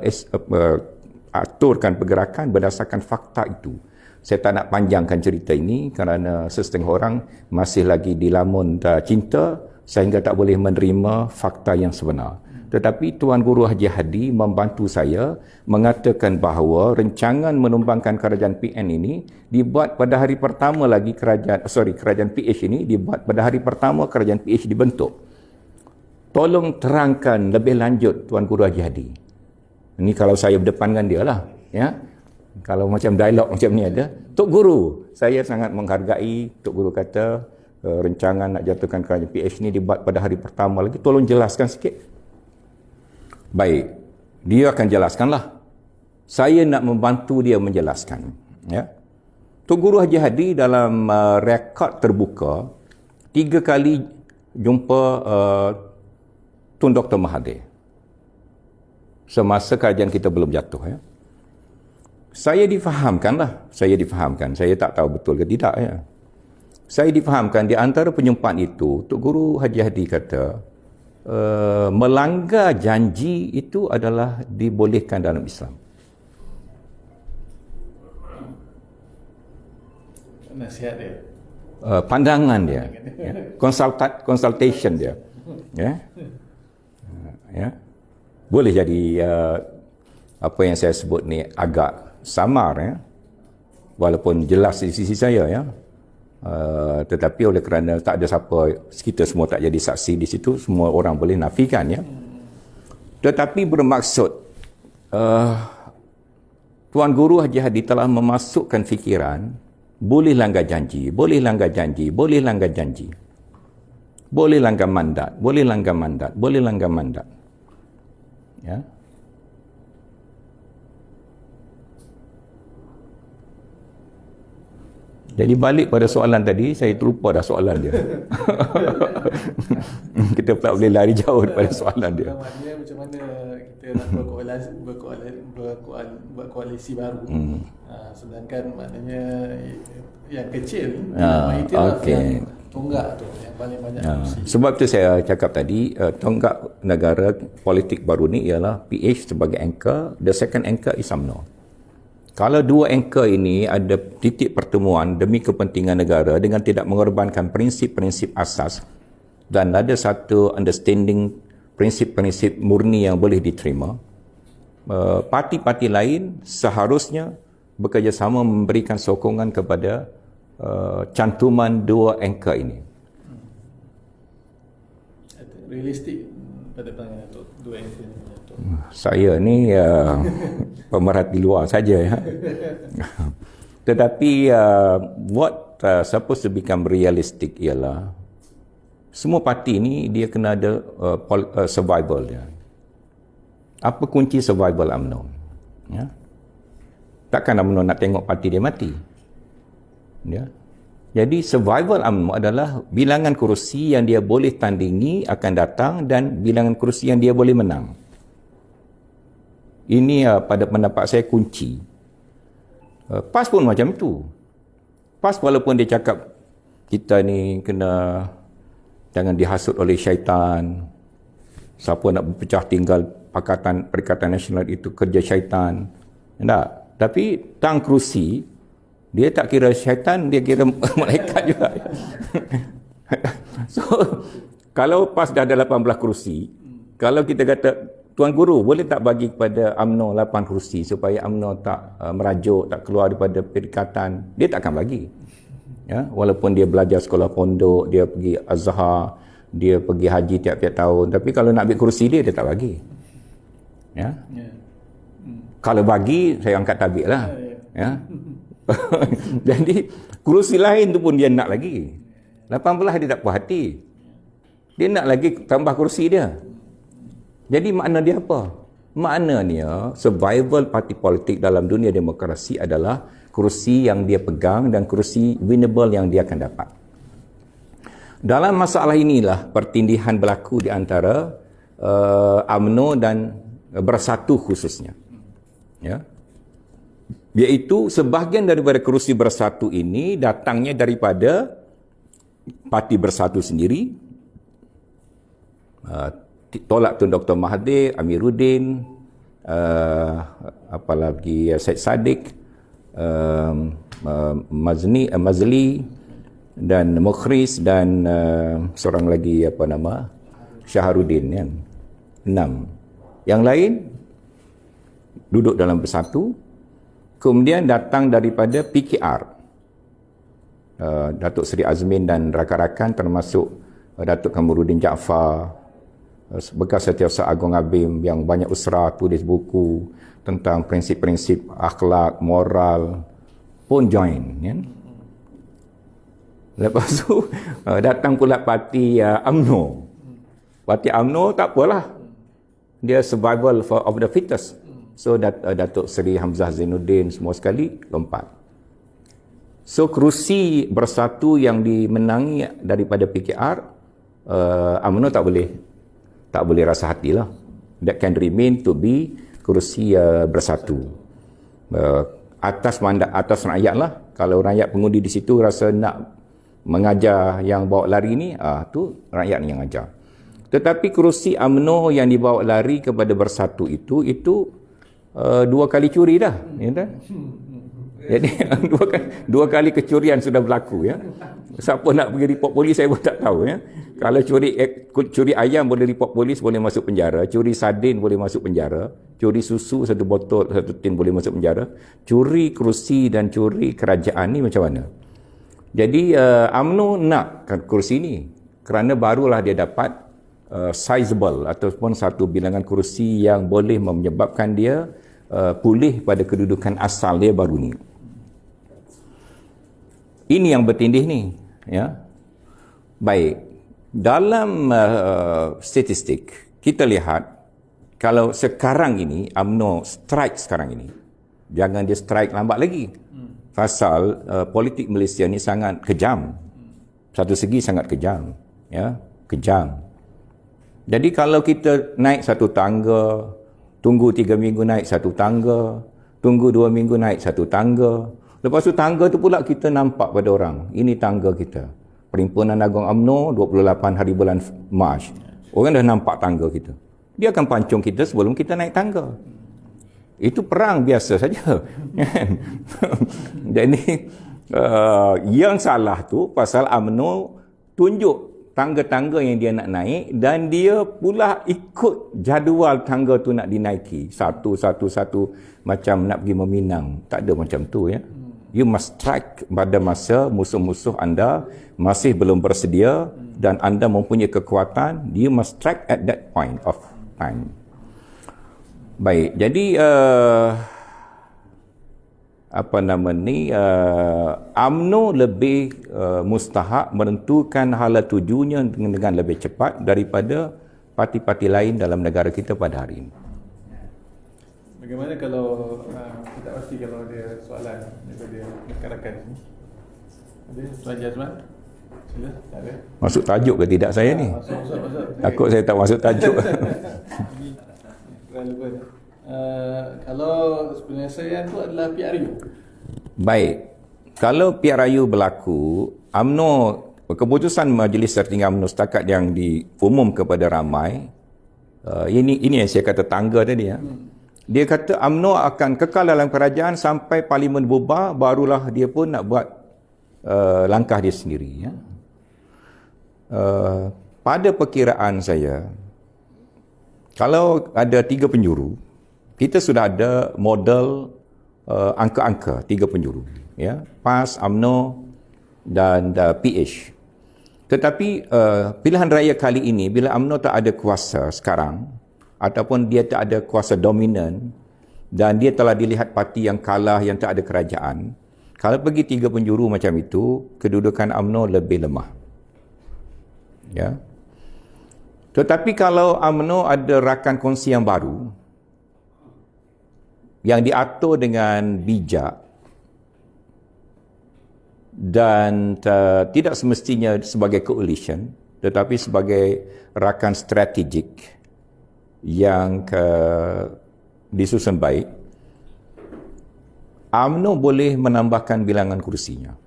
aturkan pergerakan berdasarkan fakta itu. Saya tak nak panjangkan cerita ini kerana setengah orang masih lagi dilamun cinta sehingga tak boleh menerima fakta yang sebenar. Tetapi Tuan Guru Haji Hadi membantu saya mengatakan bahawa rancangan menumbangkan kerajaan PN ini dibuat pada hari pertama lagi kerajaan PH ini dibuat pada hari pertama kerajaan PH dibentuk. Tolong terangkan lebih lanjut Tuan Guru Haji Hadi. Ini kalau saya berdepan dengan dia lah, ya. Kalau macam dialog macam ni ada, Tok Guru, saya sangat menghargai Tok Guru kata rancangan nak jatuhkan kerajaan PH ini dibuat pada hari pertama lagi, tolong jelaskan sikit. Baik, dia akan jelaskanlah. Saya nak membantu dia menjelaskan, ya. Tok Guru Haji Hadi dalam rekod terbuka 3 kali jumpa Tun Dr. Mahathir semasa kerajaan kita belum jatuh, ya. Saya difahamkan, saya tak tahu betul ke tidak, ya. Saya difahamkan di antara penyumpaan itu, Tok Guru Haji Hadi kata melanggar janji itu adalah dibolehkan dalam Islam. Nasihat dia, pandangan dia, ya. Consultation dia, ya. Ya. Boleh jadi apa yang saya sebut ni agak samar, ya. Walaupun jelas di sisi saya, ya. Tetapi oleh kerana tak ada siapa, kita semua tak jadi saksi di situ, semua orang boleh nafikan, ya. Tetapi bermaksud Tuan Guru Haji Hadi telah memasukkan fikiran boleh langgar janji, boleh langgar janji, boleh langgar janji, boleh langgar mandat, boleh langgar mandat, boleh langgar mandat, ya. Jadi balik pada soalan tadi, saya terlupa dah soalan dia. Kita tak boleh lari jauh daripada soalan dia. Maknanya macam mana kita nak berkoalisi baru. Sedangkan maknanya yang kecil, yang tonggak tu yang paling banyak. Sebab tu saya cakap tadi, tonggak negara politik baru ni ialah PH sebagai anchor, the second anchor is UMNO. Kalau dua anchor ini ada titik pertemuan demi kepentingan negara dengan tidak mengorbankan prinsip-prinsip asas dan ada satu understanding prinsip-prinsip murni yang boleh diterima, parti-parti lain seharusnya bekerjasama memberikan sokongan kepada cantuman dua anchor ini. Realistik pada pandangan tu dua anchor ini. Saya ni pemerhati luar saja, ya. Tetapi what supposed to become realistic ialah semua parti ni dia kena ada survival dia. Apa kunci survival UMNO? Ya. Takkan UMNO nak tengok parti dia mati. Ya. Jadi survival UMNO adalah bilangan kerusi yang dia boleh tandingi akan datang dan bilangan kerusi yang dia boleh menang. Ini pada pendapat saya kunci. PAS pun macam itu. PAS walaupun dia cakap kita ni kena jangan dihasut oleh syaitan, siapa nak berpecah tinggal Perikatan Nasional itu kerja syaitan, tak? Tapi tang kerusi dia tak kira syaitan, dia kira malaikat juga. So kalau PAS dah ada 18 kerusi, kalau kita kata Tuan Guru boleh tak bagi kepada UMNO 8 kerusi supaya UMNO tak merajuk, tak keluar daripada perikatan? Dia tak akan bagi. Ya, walaupun dia belajar sekolah pondok, dia pergi Azhar, dia pergi haji tiap-tiap tahun, tapi kalau nak ambil kerusi dia tak bagi. Ya. Kalau bagi, saya angkat tabik lah. Ya. Jadi kerusi lain tu pun dia nak lagi. 18 dia tak puas hati. Dia nak lagi tambah kerusi dia. Jadi makna dia apa? Maknanya survival parti politik dalam dunia demokrasi adalah kerusi yang dia pegang dan kerusi winnable yang dia akan dapat. Dalam masalah inilah pertindihan berlaku di antara UMNO dan Bersatu khususnya. Ya. Iaitu sebahagian daripada kerusi Bersatu ini datangnya daripada Parti Bersatu sendiri, tolak Tun Dr. Mahathir, Amiruddin, apalagi Syed Saddiq, Mazli dan Mukhris dan seorang lagi Syaharuddin kan. 6. Yang lain duduk dalam Bersatu. Kemudian datang daripada PKR, Datuk Seri Azmin dan rakan-rakan termasuk Datuk Kamaruddin Jaafar, bekas Setiausaha Agong Abim yang banyak usrah tulis buku tentang prinsip-prinsip akhlak, moral pun join. Ya? Lepas tu datang pula parti UMNO. Parti UMNO tak apalah. Dia survival of the fittest. So Datuk Seri Hamzah Zainuddin semua sekali lompat. So kerusi Bersatu yang dimenangi daripada PKR, UMNO tak boleh rasa hatilah. That can remain to be kerusi Bersatu. Atas mandat, atas rakyat lah. Kalau rakyat pengundi di situ rasa nak mengajar yang bawa lari ni, tu rakyat yang ajar. Tetapi kerusi UMNO yang dibawa lari kepada Bersatu itu 2 kali curi dah, ya tak? Jadi dua kali kecurian sudah berlaku, ya. Siapa nak pergi report polis saya pun tak tahu, ya. Kalau curi ayam boleh report polis, boleh masuk penjara. Curi sardin boleh masuk penjara. Curi susu 1 botol, 1 tin boleh masuk penjara. Curi kerusi dan curi kerajaan ni macam mana? Jadi UMNO nak kerusi ni kerana barulah dia dapat sizable ataupun satu bilangan kerusi yang boleh menyebabkan dia pulih pada kedudukan asal dia baru ni. Ini yang bertindih ni, ya. Baik, dalam statistik kita lihat kalau sekarang ini UMNO strike sekarang ini, jangan dia strike lambat lagi. Pasal politik Malaysia ni sangat kejam. Satu segi sangat kejam, ya, kejam. Jadi kalau kita naik satu tangga, tunggu 3 minggu naik satu tangga, tunggu 2 minggu naik satu tangga, lepas tu tangga tu pula kita nampak pada orang, ini tangga kita. Perhimpunan Agong UMNO 28 hari bulan Mac. Orang dah nampak tangga kita. Dia akan pancung kita sebelum kita naik tangga. Itu perang biasa saja. Jadi yang salah tu pasal UMNO tunjuk tangga-tangga yang dia nak naik dan dia pula ikut jadual tangga tu nak dinaiki. Satu macam nak pergi meminang. Tak ada macam tu, ya. You must strike pada masa musuh-musuh anda masih belum bersedia dan anda mempunyai kekuatan. You must strike at that point of time. Baik, jadi UMNO lebih mustahak menentukan hala tujunya dengan lebih cepat daripada parti-parti lain dalam negara kita pada hari ini. Bagaimana kalau kita pasti kalau ada soalan daripada rakan-rakan ni? Ada Tuan Jazman? Sila, tak ada. Masuk tajuk ke tidak saya ni? Masuk. Takut saya tak masuk tajuk. Relevan. Kalau penyelesaian tu adalah PRU. Baik. Kalau PRU berlaku, UMNO, keputusan Majlis Tertinggi UMNO setakat yang diumum kepada ramai, ini yang saya kata tangga tadi, ya. Dia kata UMNO akan kekal dalam kerajaan sampai parlimen bubar, barulah dia pun nak buat langkah dia sendiri, ya. Pada perkiraan saya, Kalau ada 3 penjuru, kita sudah ada model angka-angka 3 penjuru, ya, PAS, UMNO dan PH. Tetapi pilihan raya kali ini, bila UMNO tak ada kuasa sekarang ataupun dia tak ada kuasa dominan dan dia telah dilihat parti yang kalah, yang tak ada kerajaan, kalau pergi 3 penjuru macam itu, kedudukan UMNO lebih lemah, ya. Tetapi kalau UMNO ada rakan kongsi yang baru yang diatur dengan bijak dan tidak semestinya sebagai coalition tetapi sebagai rakan strategik yang disusun baik, UMNO boleh menambahkan bilangan kursinya.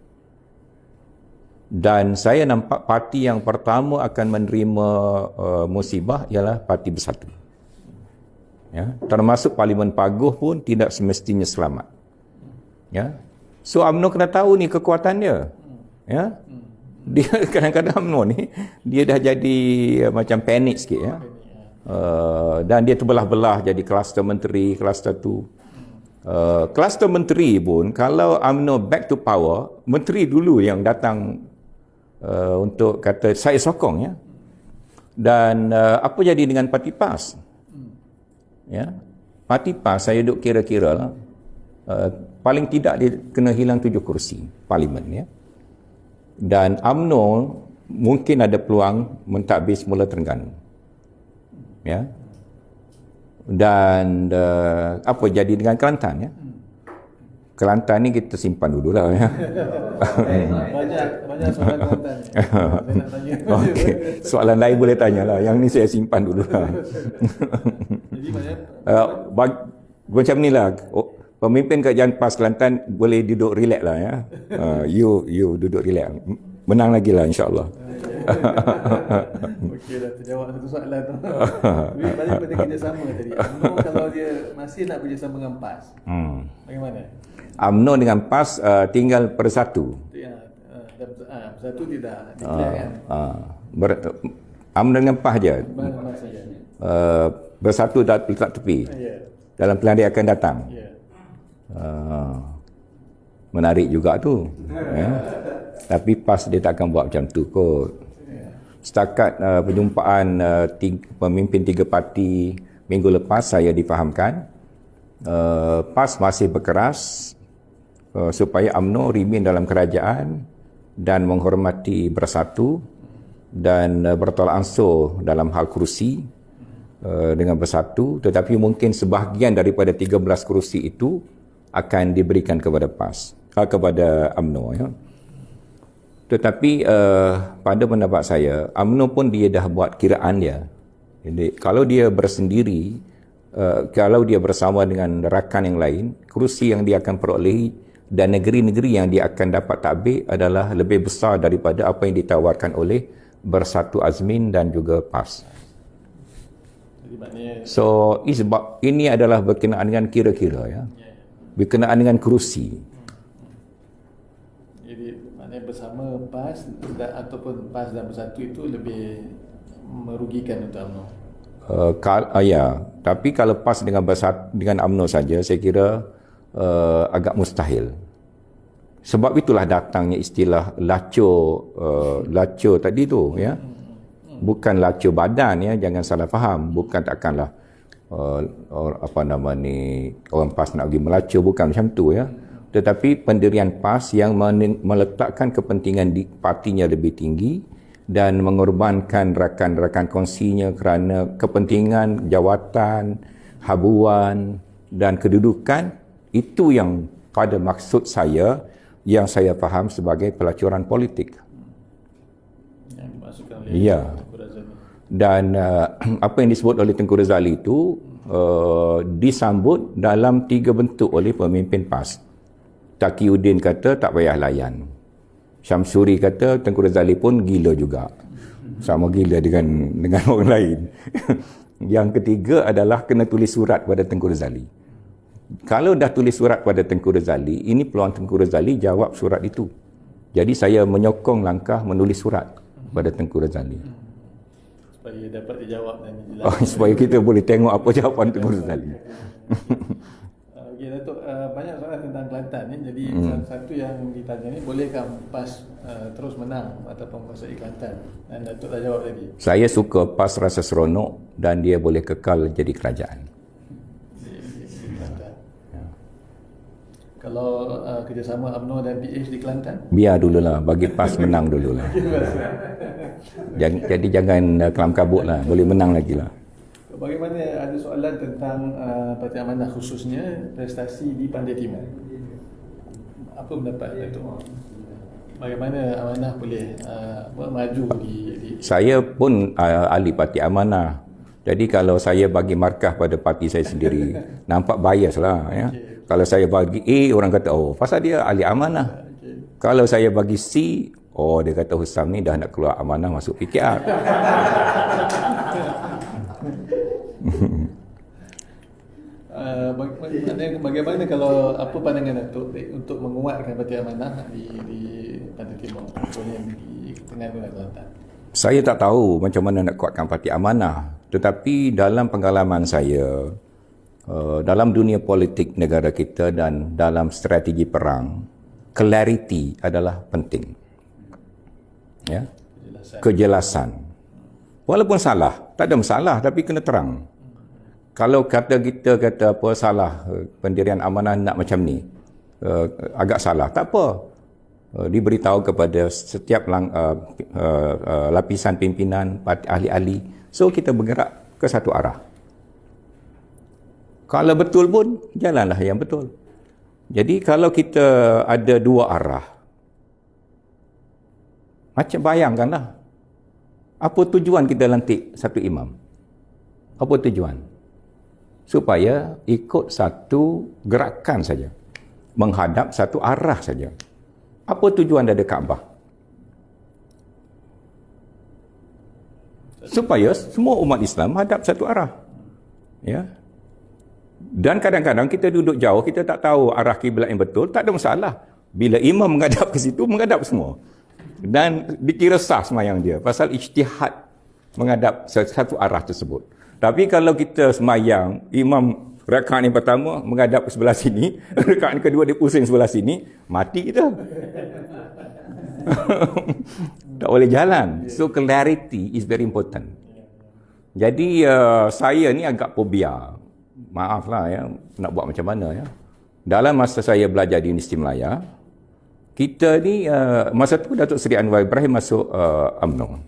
Dan saya nampak parti yang pertama akan menerima musibah ialah Parti Bersatu. Ya, termasuk Parlimen Paguh pun tidak semestinya selamat. Ya. So UMNO kena tahu ni kekuatan dia. Ya. Dia kadang-kadang UMNO ni dia dah jadi macam panik sikit, ya. Dan dia terbelah-belah jadi kluster menteri, kluster tu. Kluster menteri pun kalau UMNO back to power, menteri dulu yang datang untuk kata saya sokong, ya. Dan apa jadi dengan Parti PAS? Ya, Parti PAS saya duk kira-kira lah, paling tidak dia kena hilang 7 kursi parlimen, ya. Dan UMNO mungkin ada peluang mentadbir semula Terengganu, ya. Dan apa jadi dengan Kelantan, ya? Kelantan ni kita simpan dulu lah, ya. Banyak soalan Kelantan. Saya nak tanya. Okay. Soalan lain boleh tanya lah. Yang ni saya simpan dulu lah. Jadi macam ni lah. Pemimpin kerajaan PAS Kelantan boleh duduk relax lah, ya. You duduk relax. Menang lagi lah, insyaAllah. Okey dah terjawab satu soalan tu. Balik pada kerjasama tadi. UMNO kalau dia masih nak kerjasama dengan PAS, bagaimana? UMNO dengan PAS tinggal persatu. Persatu tidak declare kan? UMNO dengan PAS je. Bersatu tak letak tepi. Dalam pilihan dia akan datang. Menarik juga tu. Ya. Tapi PAS dia tak akan buat macam tu kot. Setakat perjumpaan pemimpin 3 parti minggu lepas, saya difahamkan PAS masih berkeras supaya UMNO remain dalam kerajaan dan menghormati Bersatu dan bertolak ansur dalam hal kerusi dengan Bersatu, tetapi mungkin sebahagian daripada 13 kerusi itu akan diberikan kepada PAS, kepada UMNO, ya. Tetapi pada pendapat saya, UMNO pun dia dah buat kiraan dia. Jadi kalau dia bersendiri, kalau dia bersama dengan rakan yang lain, kerusi yang dia akan perolehi dan negeri-negeri yang dia akan dapat takbir adalah lebih besar daripada apa yang ditawarkan oleh Bersatu Azmin dan juga PAS. So ini adalah berkenaan dengan kira-kira, ya. Berkenaan dengan kerusi. Jadi maknanya bersama PAS ataupun PAS dan Bersatu itu lebih merugikan untuk UMNO. Ya, tapi kalau PAS dengan Bersatu dengan UMNO saja, saya kira agak mustahil. Sebab itulah datangnya istilah laco tadi tu, ya. Bukan laco badan, ya, jangan salah faham. Bukan takkanlah orang PAS nak pergi melacur, bukan macam tu, ya. Tetapi pendirian PAS yang meletakkan kepentingan di partinya lebih tinggi dan mengorbankan rakan-rakan kongsinya kerana kepentingan jawatan, habuan dan kedudukan, itu yang pada maksud saya, yang saya faham sebagai pelacuran politik. Yang dimasukkan oleh ya. Tengku Razali. Dan apa yang disebut oleh Tengku Razali itu disambut dalam 3 bentuk oleh pemimpin PAS. Taqiyuddin kata tak payah layan. Syamsuri kata Tengku Razali pun gila juga. Sama gila dengan orang lain. Yang ketiga adalah kena tulis surat pada Tengku Razali. Kalau dah tulis surat pada Tengku Razali, ini peluang Tengku Razali jawab surat itu. Jadi saya menyokong langkah menulis surat pada Tengku Razali. supaya dapat dijawab dan Oh, dijelaskan. supaya kita boleh tengok apa jawapan Tengku Rozali. Okey Datuk, banyak soalan tentang Kelantan ni. Jadi salah satu yang ditanya ni, bolehkah PAS terus menang ataupun menguasai Kelantan? Dan Datuk dah jawab tadi. Saya suka PAS rasa seronok dan dia boleh kekal jadi kerajaan. Di Kelantan. Kalau kerjasama UMNO dan PH di Kelantan? Biar dululah, bagi PAS menang dululah. Jadi jangan kelam kabut lah, boleh menang lagi lah. Bagaimana, ada soalan tentang Parti Amanah khususnya prestasi di Pantai Timur. Apa pendapat Datuk? Bagaimana Amanah boleh maju di Saya pun ahli Parti Amanah. Jadi kalau saya bagi markah pada parti saya sendiri, nampak bias lah. Ya. Kalau saya bagi A, orang kata, oh pasal dia ahli amanah. Kalau saya bagi C, oh dia kata Husam ni dah nak keluar amanah masuk PKR. Bagaimana kalau apa pandangan Datuk untuk menguatkan Parti Amanah di Pantai Timur, contohnya di Terengganu dan Kelantan? Saya tak tahu macam mana nak kuatkan Parti Amanah. Tetapi dalam pengalaman saya, dalam dunia politik negara kita dan dalam strategi perang, clarity adalah penting. Ya? Kejelasan. Walaupun salah, tak ada masalah, tapi kena terang. Kalau kita kata apa salah, pendirian amanah nak macam ni, agak salah, tak apa. Diberitahu kepada setiap lapisan pimpinan, ahli-ahli. So kita bergerak ke satu arah. Kalau betul pun, jalanlah yang betul. Jadi kalau kita ada dua arah, macam bayangkanlah, apa tujuan kita lantik satu imam? Apa tujuan? Supaya ikut satu gerakan saja, menghadap satu arah saja. Apa tujuan dari Kaabah? Supaya semua umat Islam hadap satu arah. Ya. Dan kadang-kadang kita duduk jauh, kita tak tahu arah kiblat yang betul, tak ada masalah. Bila imam menghadap ke situ, menghadap semua. Dan dikira sah semayang dia, pasal ijtihad menghadap satu arah tersebut. Tapi kalau kita semayang, imam rakaat yang pertama menghadap ke sebelah sini, rakaat yang kedua dia pusing sebelah sini, mati kita. Tak boleh jalan. So clarity is very important. Jadi saya ni agak fobia. Maaflah ya, nak buat macam mana ya. Dalam masa saya belajar di Universiti Melaya, kita ni masa tu Datuk Seri Anwar Ibrahim masuk UMNO.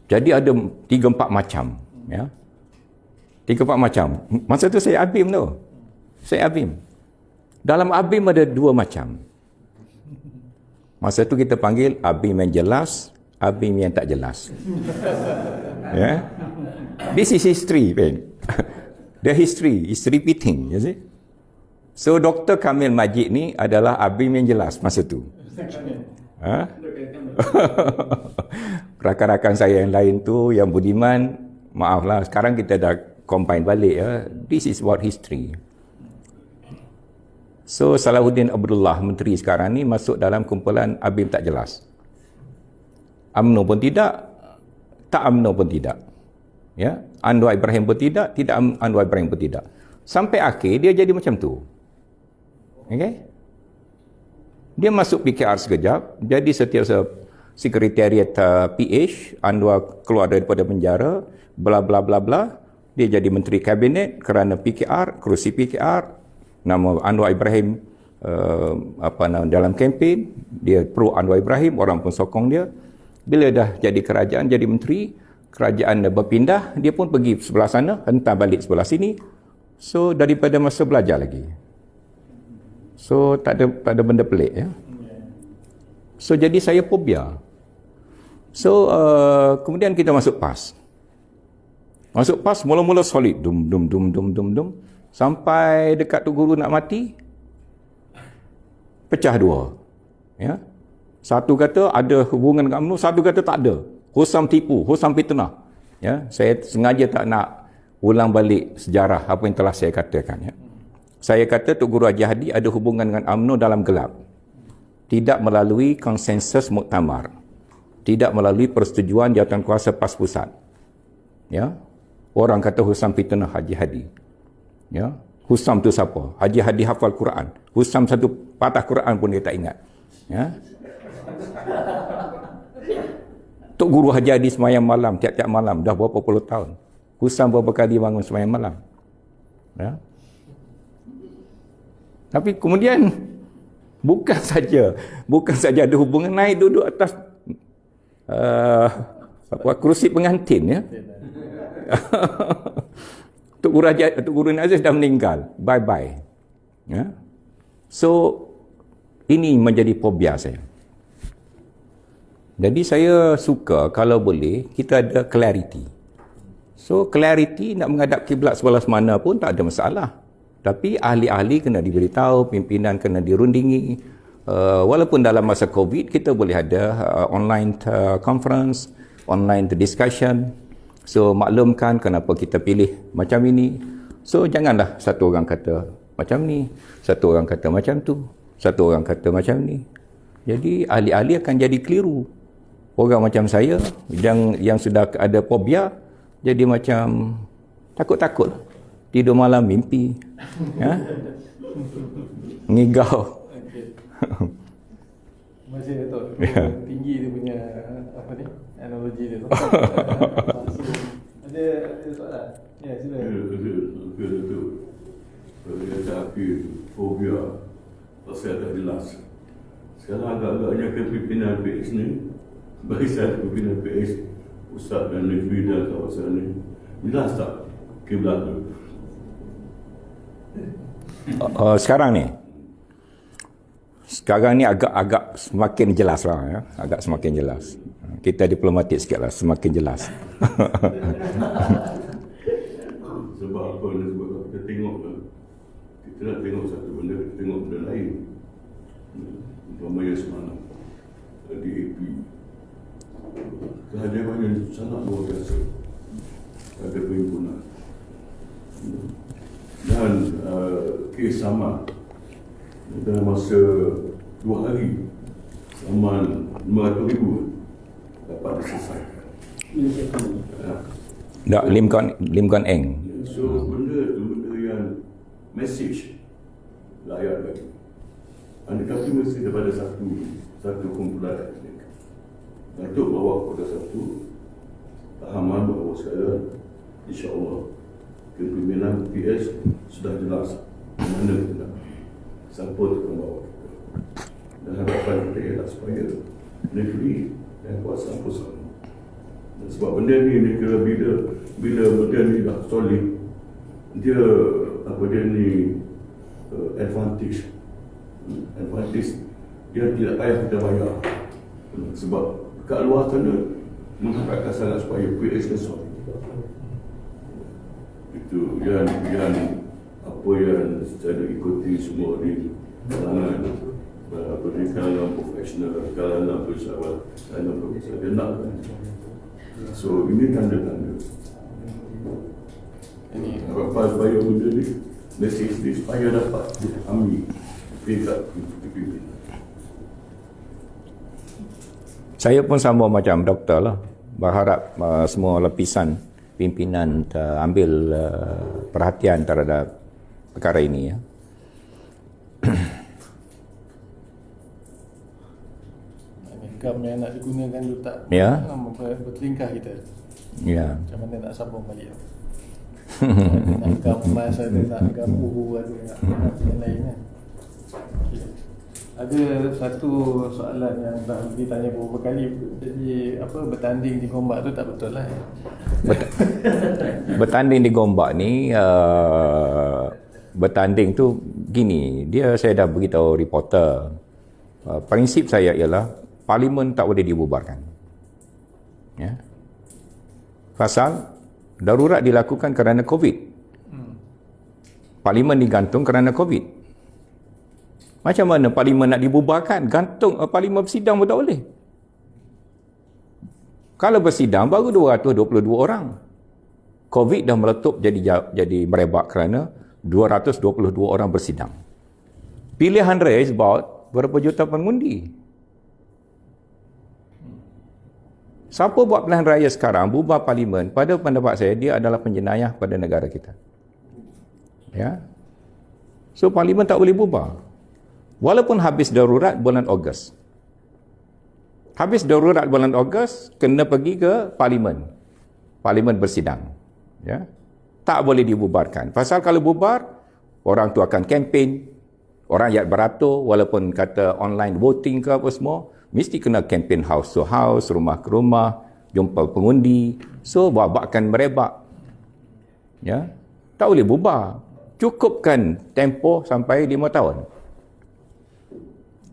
Jadi ada 3-4 macam ya. 3-4 macam. Masa tu saya ABIM tu. Saya ABIM. Dalam ABIM ada 2 macam. Masa tu kita panggil ABIM yang jelas, ABIM yang tak jelas. Ya. This is history, Ben. The history is repeating, you see. So Dr. Kamil Majid ni adalah ABIM yang jelas masa tu. Ha? Rakan-rakan saya yang lain tu, yang budiman, maaflah, sekarang kita dah combine balik ya. This is what history. So Salahuddin Abdullah, menteri sekarang ni, masuk dalam kumpulan ABIM tak jelas. UMNO pun tidak, tak UMNO pun tidak. Ya, Anwar Ibrahim pun tidak, tidak Anwar Ibrahim pun tidak. Sampai akhir dia jadi macam tu. Okay? Dia masuk PKR sekejap, jadi setiausaha sekretariat PH, Anwar keluar daripada penjara, bla bla bla bla. Dia jadi menteri kabinet kerana PKR, kerusi PKR, nama Anwar Ibrahim dalam kempen, dia pro Anwar Ibrahim, orang pun sokong dia. Bila dah jadi kerajaan, jadi menteri, kerajaan berpindah, dia pun pergi sebelah sana, hentar balik sebelah sini. So daripada masa belajar lagi. So tak ada benda pelik ya. So jadi saya fobia. So kemudian kita masuk PAS. Masuk PAS mula-mula solid, dum sampai dekat tu guru nak mati, pecah dua. Ya. Satu kata ada hubungan dengan UMNO, satu kata tak ada. Husam tipu, Husam fitnah. Ya, saya sengaja tak nak ulang balik sejarah apa yang telah saya katakan ya. Saya kata Tok Guru Haji Hadi ada hubungan dengan UMNO dalam gelap. Tidak melalui konsensus muktamar. Tidak melalui persetujuan Jawatankuasa PAS Pusat. Ya. Orang kata Husam fitnah Haji Hadi. Ya. Husam tu siapa? Haji Hadi hafal Quran. Husam satu patah Quran pun dia tak ingat. Ya. Tok Guru Haji Hadi semayang malam, tiap-tiap malam, dah berapa puluh tahun. Husam berapa kali bangun semayang malam. Ya. Tapi kemudian bukan saja ada hubungan, naik duduk atas kerusi pengantin, ya. Tok Guru Nazir dah meninggal, bye-bye. Ya. So ini menjadi fobia saya. Jadi saya suka kalau boleh kita ada clarity. So clarity, nak menghadap kiblat sebelah mana pun tak ada masalah. Tapi ahli-ahli kena diberitahu, pimpinan kena dirundingi. Walaupun dalam masa COVID kita boleh ada online conference, online discussion. So maklumkan kenapa kita pilih macam ini. So janganlah satu orang kata macam ni, satu orang kata macam tu, satu orang kata macam ni. Jadi ahli-ahli akan jadi keliru. Orang macam saya yang sudah ada fobia jadi macam takut-takut. Tidur malam mimpi. Ya? Ngigau. Masih Datuk, tinggi dia punya apa ni, analogi dia tu. Ada soalan? Ya, sila. Ada. Kalau dia cakap fobia, pasal dah jelas. Sekarang agak-agaknya kepimpinan PS ni, barisan kepimpinan PS, Ustaz dan Negeri dan kawasan ni, jelas tak kiblat tu? Sekarang ni agak semakin jelas lah, ya. Agak semakin jelas. Kita diplomatik sikit lah, semakin jelas. Sebab apa ni? Sebab kita tengok lah. Kita nak tengok satu benda, kita tengok benda lain. Umpamanya semalam DAP, kehadirannya sangat luar biasa pada perhimpunan. Dan kes sama dalam masa 2 hari saman 500,000 dapat diselesaikan. Tak, Lim Kon Eng. So benda tu benda yang message rakyat lagi. Anda kata mesti daripada satu kumpulan etnik. Datuk bawa kepada satu pahaman bahawa sekarang insya-Allah kepimpinan PS sudah jelas mana kita nak, siapa tu akan bawa kita. Dan harapan kita ialah supaya negeri dan kuasa bersama. Dan sebab benda ni kira bila benda ni dah solid, dia advantage dia tidak payah kita bayar. Sebab kat luar sana mengharapkan sangat supaya PS dia solid. Itu yang apa yang saya ikuti semua di kalangan profesional, kalangan pesawat, kalangan profesor dia nak kan. So ini tanda-tanda. Ini harapan supaya benda ni, message ni supaya dapat dipahami tingkat pimpinan. Saya pun sama macam doktor lah. Berharap semua lapisan pimpinan ambil perhatian terhadap perkara ini, ya. Gam yang nak digunakan tu tak bertelingkah kita. Ya. Macam mana nak sambung balik tu. Nak gam emas ada, nak gam bubu ada, nak yang lain kan. Okay. Ada satu soalan yang dah ditanya beberapa kali. Jadi bertanding di Gombak tu tak betul lah. Bertanding di Gombak ni bertanding tu gini, saya dah beritahu reporter. Prinsip saya ialah Parlimen tak boleh dibubarkan. Ya. Pasal darurat dilakukan kerana COVID. Parlimen digantung kerana COVID. Macam mana Parlimen nak dibubarkan? Gantung Parlimen bersidang pun tak boleh. Kalau bersidang baru 222 orang. COVID dah meletup jadi merebak kerana 222 orang bersidang. Pilihan raya is about berapa juta pengundi. Siapa buat pilihan raya sekarang, bubar parlimen, pada pendapat saya, dia adalah penjenayah pada negara kita. Ya. So, parlimen tak boleh bubar. Walaupun habis darurat bulan Ogos. Habis darurat bulan Ogos, kena pergi ke parlimen. Parlimen bersidang. Ya. Tak boleh dibubarkan. Pasal kalau bubar, orang tu akan kempen, orang rakyat beratur, walaupun kata online voting ke apa semua, mesti kena kempen house to house, rumah ke rumah, jumpa pengundi. So, babakkan merebak. Ya. Tak boleh bubar. Cukupkan tempoh sampai 5 tahun.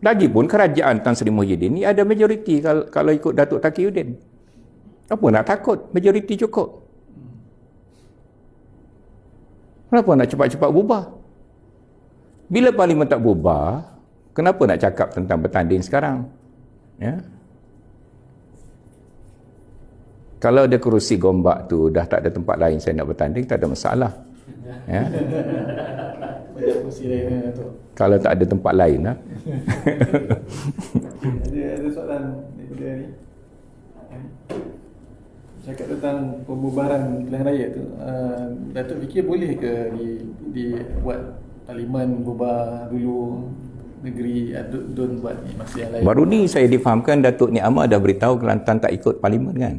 Lagipun kerajaan Tan Sri Muhyiddin ni ada majoriti kalau ikut Datuk Taqiyuddin. Apa nak takut? Majoriti cukup. Kenapa nak cepat-cepat bubar? Bila parlimen tak bubar, kenapa nak cakap tentang bertanding sekarang? Ya. Kalau ada kerusi Gombak tu dah tak ada tempat lain saya nak bertanding, tak ada masalah. Ya. Banyak kursi lain tu. Kalau tak ada tempat lain lah. Ada soalan dia ni. Cakap tentang pembubaran pilihan raya tu, Datuk fikir boleh ke dibuat parlimen bubar dulu negeri, don't buat ni masa yang lain? Baru ni saya difahamkan Datuk Ni Ahmad dah beritahu Kelantan tak ikut parlimen kan.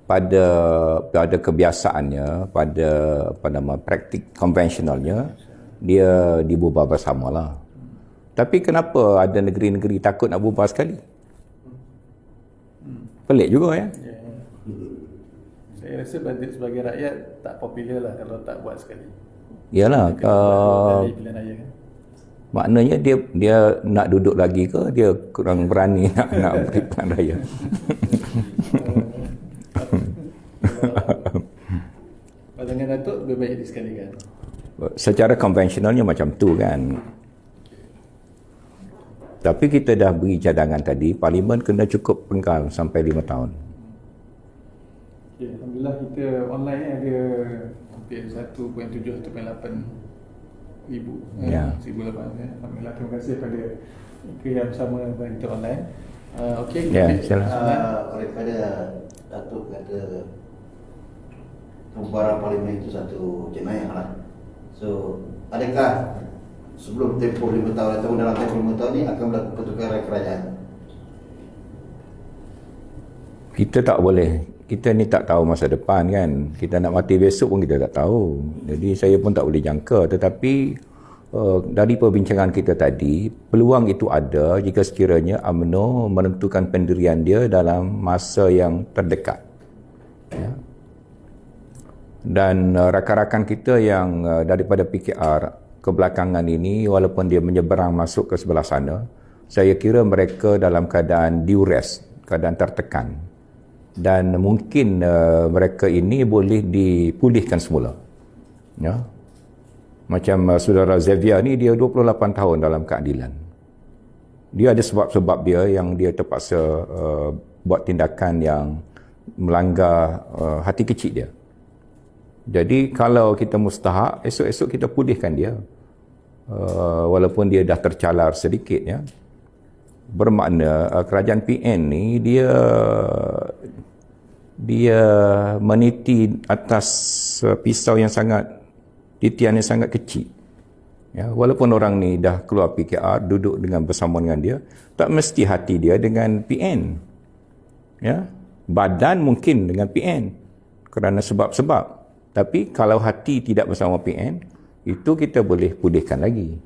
Pada kebiasaannya, pada praktik konvensionalnya, dia dibubar bersamalah. Tapi kenapa ada negeri-negeri takut nak bubar sekali? Pelik juga ya. Saya rasa sebagai rakyat tak popular lah kalau tak buat sekali. Yalah, Pilihan raya kan. maknanya dia nak duduk lagi ke, dia kurang berani nak beri pilihan raya. Pandangan Datuk lebih baik disekalikan. Secara konvensionalnya macam tu kan. Tapi kita dah beri cadangan tadi, parlimen kena cukup penggal sampai 5 tahun. Okay, Alhamdulillah kita online ada hampir 1.7, 1.8 ribu. Ya. 1,800. Alhamdulillah, terima kasih pada yang bersama kita online. Okey, Ya, kita Daripada Datuk kata pembubaran parlimen itu satu jenayah lah. So, adakah sebelum tempoh 5 tahun atau dalam tempoh 5 tahun ni akan berlaku pertukaran kerajaan? Kita tak boleh. Kita ni tak tahu masa depan kan. Kita nak mati besok pun kita tak tahu. Jadi saya pun tak boleh jangka. Tetapi dari perbincangan kita tadi, peluang itu ada jika sekiranya UMNO menentukan pendirian dia dalam masa yang terdekat. Ya. Dan rakan-rakan kita yang daripada PKR kebelakangan ini, walaupun dia menyeberang masuk ke sebelah sana, saya kira mereka dalam keadaan duress, keadaan tertekan. Dan mungkin mereka ini boleh dipulihkan semula. Ya. Macam saudara Xavier ni, dia 28 tahun dalam keadilan. Dia ada sebab-sebab dia yang dia terpaksa buat tindakan yang melanggar hati kecil dia. Jadi kalau kita mustahak, esok-esok kita pulihkan dia. Walaupun dia dah tercalar sedikit ya. Bermakna kerajaan PN ni dia meniti atas pisau yang sangat, titian yang sangat kecil. Ya, walaupun orang ni dah keluar PKR, duduk dengan bersama dengan dia, tak mesti hati dia dengan PN. Ya, badan mungkin dengan PN kerana sebab-sebab. Tapi kalau hati tidak bersama PN, itu kita boleh pulihkan lagi.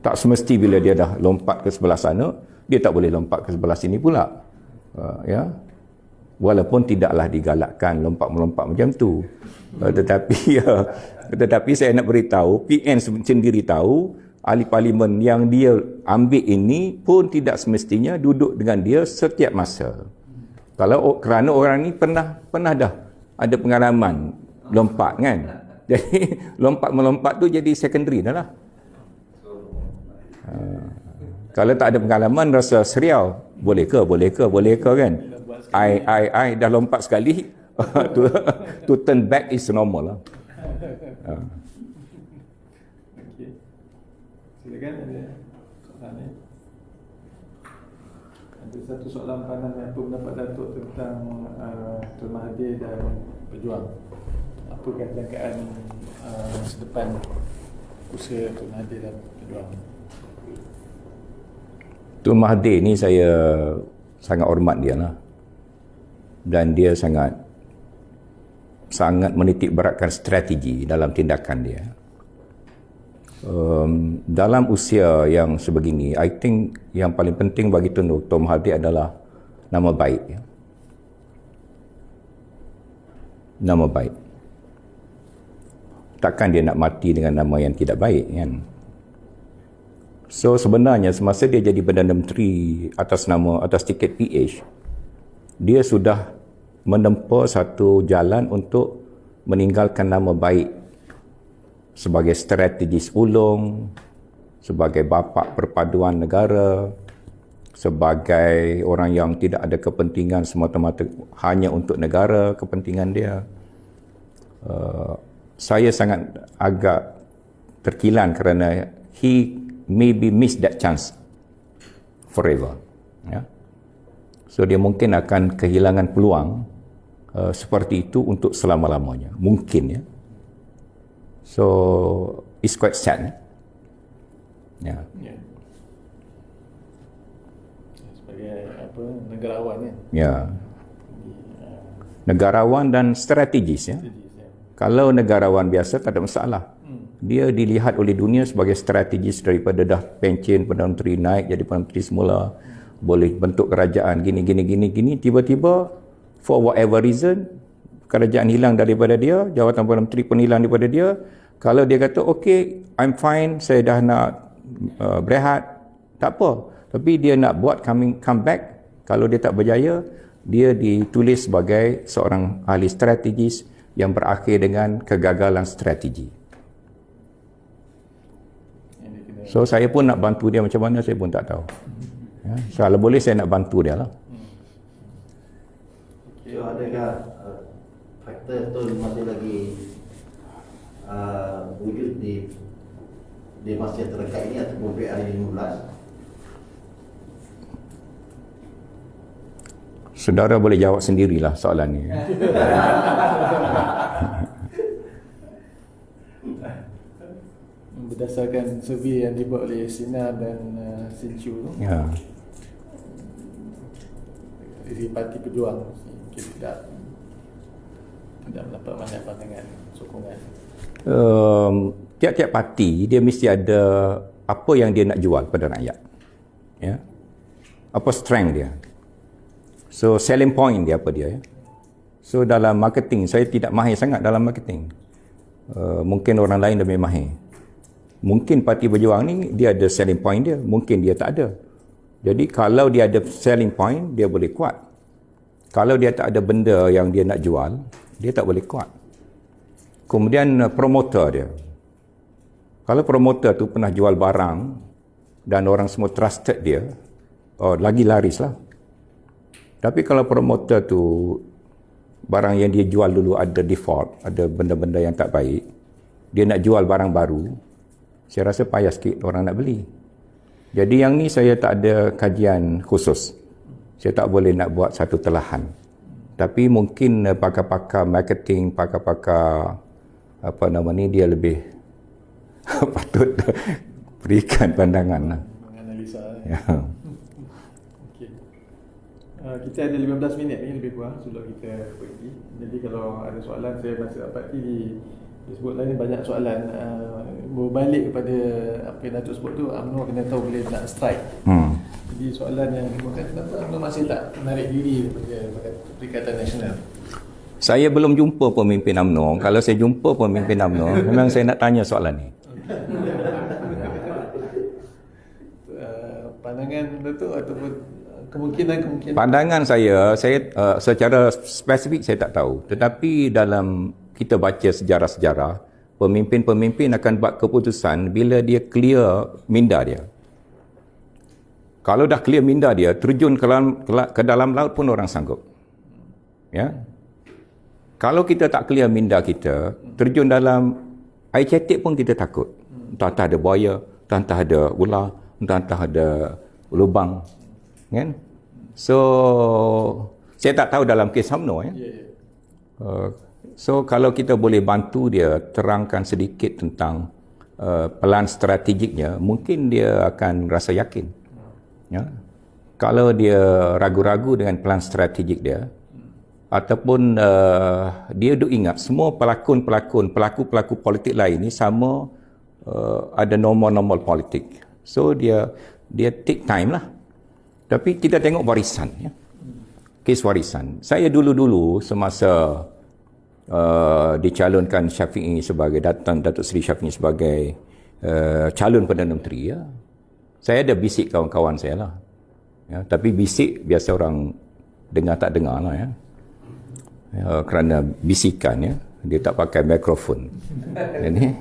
Tak semesti bila dia dah lompat ke sebelah sana, dia tak boleh lompat ke sebelah sini pula. Ya. Walaupun tidaklah digalakkan lompat-melompat macam tu. Tetapi saya nak beritahu, PN sendiri tahu, ahli parlimen yang dia ambil ini pun tidak semestinya duduk dengan dia setiap masa. Kerana orang ni pernah dah ada pengalaman lompat kan. Jadi lompat-melompat tu jadi secondary dah lah. Kalau tak ada pengalaman rasa seriau, boleh ke kan. I dah lompat sekali. to turn back is normal lah. Okey. Silakan ada soalan ni. Ada satu soalan pandangan, apa pendapat Datuk tentang Tun Mahathir dan Pejuang? Apakah jangkaan masa depan usaha Tun Mahathir dan Pejuang? Tun Mahathir ni saya sangat hormat dia lah. Dan dia sangat menitik beratkan strategi dalam tindakan dia. Dalam usia yang sebegini, I think yang paling penting bagi Tun Mahathir adalah nama baik. Nama baik. Takkan dia nak mati dengan nama yang tidak baik, kan? So sebenarnya semasa dia jadi Perdana Menteri atas tiket PH, dia sudah menempuh satu jalan untuk meninggalkan nama baik sebagai strategis ulung, sebagai bapa perpaduan negara, sebagai orang yang tidak ada kepentingan semata-mata hanya untuk negara, kepentingan dia. Saya sangat agak terkilan kerana he maybe miss that chance forever. Ya. So dia mungkin akan kehilangan peluang seperti itu untuk selama-lamanya. Mungkin, ya. So it's quite sad. Ya. Ya. Sebagai negarawan, kan? Ya. Negarawan dan strategis, ya. Strategis, ya. Kalau negarawan biasa tak ada masalah. Dia dilihat oleh dunia sebagai strategis daripada dah pencen Perdana Menteri naik jadi Perdana Menteri semula, boleh bentuk kerajaan gini, tiba-tiba for whatever reason kerajaan hilang daripada dia, jawatan Perdana Menteri pun hilang daripada dia. Kalau dia kata okay, I'm fine, saya dah nak berehat, tak apa. Tapi dia nak buat come back, kalau dia tak berjaya, dia ditulis sebagai seorang ahli strategis yang berakhir dengan kegagalan strategi. So saya pun nak bantu dia macam mana, saya pun tak tahu. Ya, kalau boleh saya nak bantu dia lah. So adakah faktor tu masih lagi wujud di masa yang terdekat ini ataupun PRU15? Saudara boleh jawab sendirilah soalan ni. Berdasarkan survey yang dibuat oleh Sina dan Sinchu tu, Ya. dari parti Pejuang kita tidak mendapat banyak pandangan sokongan. Tiap-tiap parti dia mesti ada apa yang dia nak jual pada rakyat. Ya. Apa strength dia. So selling point dia apa dia, ya. So dalam marketing, saya tidak mahir sangat dalam marketing. Mungkin orang lain lebih mahir. Mungkin parti Berjuang ni dia ada selling point dia, mungkin dia tak ada. Jadi kalau dia ada selling point, dia boleh kuat. Kalau dia tak ada benda yang dia nak jual, dia tak boleh kuat. Kemudian promoter dia. Kalau promoter tu pernah jual barang dan orang semua trusted dia, lagi laris lah. Tapi kalau promoter tu barang yang dia jual dulu ada default, ada benda-benda yang tak baik, dia nak jual barang baru, saya rasa payah sikit orang nak beli. Jadi yang ni saya tak ada kajian khusus. Saya tak boleh nak buat satu telahan. Tapi mungkin pakar-pakar marketing, pakar-pakar apa nama ni, dia lebih patut berikan pandangan lah. Menganalisa. Ya. Okey. Kita ada 15 minit ni lebih kurang sebelum kita pergi. Jadi kalau ada soalan, saya rasa dapati di Facebook lain banyak soalan berbalik kepada apa yang Datuk sebut tu. UMNO kena tahu bila nak strike. Jadi soalan yang kemudian, kenapa UMNO masih tak menarik diri daripada Perikatan Nasional? Saya belum jumpa pemimpin UMNO. Kalau saya jumpa pemimpin UMNO, memang saya nak tanya soalan ni. Pandangan Datuk ataupun kemungkinan Pandangan saya secara spesifik saya tak tahu. Tetapi dalam kita baca sejarah-sejarah, pemimpin-pemimpin akan buat keputusan bila dia clear minda dia. Kalau dah clear minda dia, terjun ke dalam laut pun orang sanggup. Ya. Kalau kita tak clear minda kita, terjun dalam air cetek pun kita takut. Entah ada buaya, entah ada ular, entah ada lubang, kan? So saya tak tahu dalam kes UMNO, ya. So kalau kita boleh bantu dia terangkan sedikit tentang pelan strategiknya, mungkin dia akan rasa yakin. Ya. Kalau dia ragu-ragu dengan pelan strategik dia, ataupun dia duk ingat semua pelaku-pelaku politik lain ni sama ada normal politik. So dia take time lah. Tapi kita tengok warisan, ya. Kes warisan. Saya dulu-dulu semasa dicalonkan Syafiee sebagai Datuk Seri Syafiee sebagai calon Perdana Menteri, ya, saya ada bisik kawan-kawan saya lah, ya, tapi bisik biasa orang dengar tak dengar lah, ya, kerana bisikan, ya, dia tak pakai mikrofon. Jadi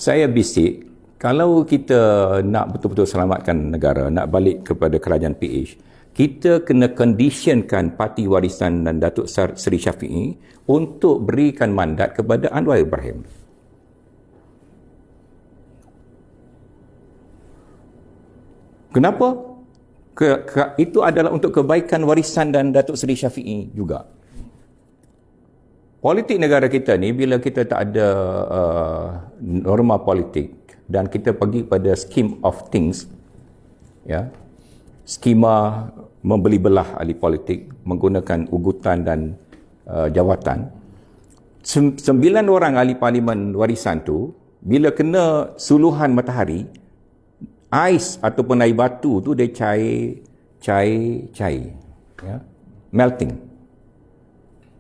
saya bisik, kalau kita nak betul-betul selamatkan negara, nak balik kepada kerajaan PH, kita kena conditionkan Parti Warisan dan Datuk Seri Syafiee untuk berikan mandat kepada Anwar Ibrahim. Kenapa? Itu adalah untuk kebaikan warisan dan Datuk Seri Syafiee juga. Politik negara kita ni, bila kita tak ada norma politik dan kita pergi pada scheme of things, ya, skema membeli belah ahli politik menggunakan ugutan dan jawatan. 9 orang ahli parlimen warisan tu, bila kena suluhan matahari, ais ataupun air batu tu dia cair, ya, melting.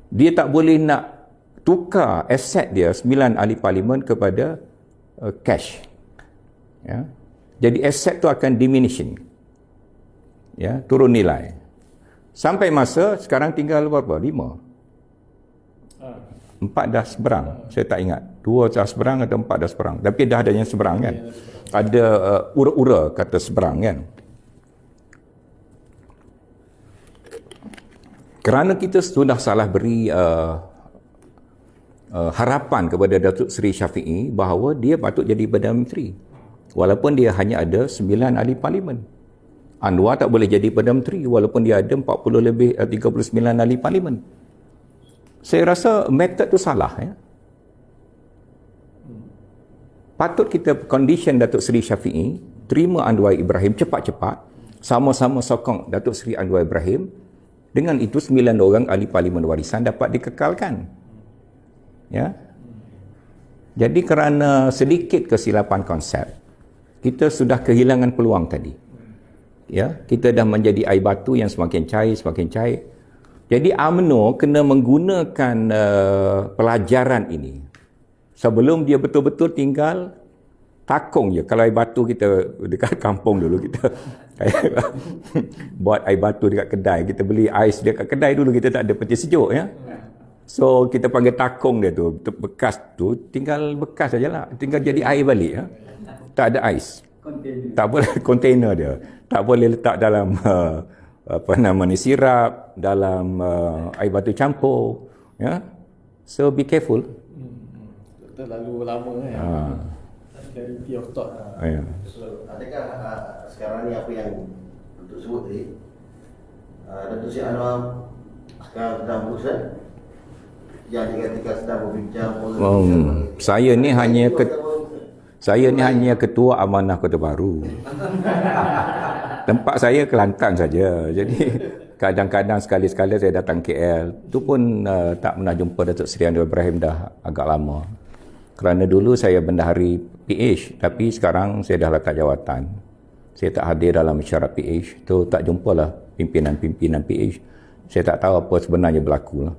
Dia tak boleh nak tukar aset dia 9 ahli parlimen kepada cash, ya. Jadi aset tu akan diminishing, ya, turun nilai. Sampai masa sekarang tinggal berapa? 5. 4 dah seberang. Saya tak ingat. 2 dah seberang atau 4 dah seberang. Tapi dah ada yang seberang, kan? Ada ura-ura kata seberang, kan? Kerana kita sudah salah beri harapan kepada Datuk Seri Syafiee bahawa dia patut jadi Perdana Menteri. Walaupun dia hanya ada 9 ahli parlimen. Anwar tak boleh jadi Perdana Menteri walaupun dia ada 39 ahli parlimen. Saya rasa metod tu salah, ya. Patut kita condition Datuk Seri Syafiee terima Anwar Ibrahim cepat-cepat, sama-sama sokong Datuk Seri Anwar Ibrahim. Dengan itu 9 orang ahli parlimen warisan dapat dikekalkan, ya. Jadi kerana sedikit kesilapan konsep, kita sudah kehilangan peluang tadi, ya. Kita dah menjadi air batu yang semakin cair. Jadi UMNO kena menggunakan pelajaran ini sebelum dia betul-betul tinggal takung je. Kalau air batu kita dekat kampung dulu, kita buat air batu dekat kedai, kita beli ais dekat kedai dulu, kita tak ada peti sejuk, ya. So kita panggil takung dia tu, bekas tu tinggal bekas sajalah, tinggal jadi air balik, ya. Tak ada ais, tak boleh kontainer dia, tak boleh letak dalam sirap, dalam air batu campur, ya. So be careful. Terlalu lama, ya. Clarity of thought. Ya. So, adakah sekarang ni apa yang untuk sebut tadi, Datuk Seri Anwar sekarang sedang berusaha, yang dikatakan sedang berbincang, saya ni hanya ketua amanah Kota Baru. Tempat saya Kelantan saja. Jadi kadang-kadang sekali-sekala saya datang KL. Tu pun tak pernah jumpa Datuk Seri Anwar Ibrahim dah agak lama. Kerana dulu saya bendahari PH, tapi sekarang saya dah letak jawatan. Saya tak hadir dalam mesyuarat PH. Tu tak jumpalah pimpinan-pimpinan PH. Saya tak tahu apa sebenarnya berlaku lah.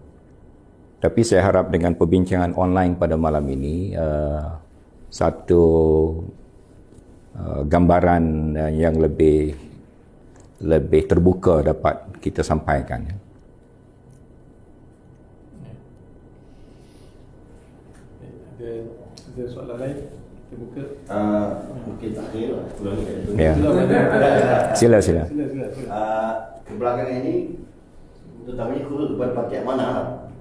Tapi saya harap dengan perbincangan online pada malam ini, satu gambaran yang lebih terbuka dapat kita sampaikan. Ada soalan lain? Kita buka. Mungkin terakhir lah. Ya. Sila. Kebelakangan ini, terutamanya khusus kepada parti mana lah.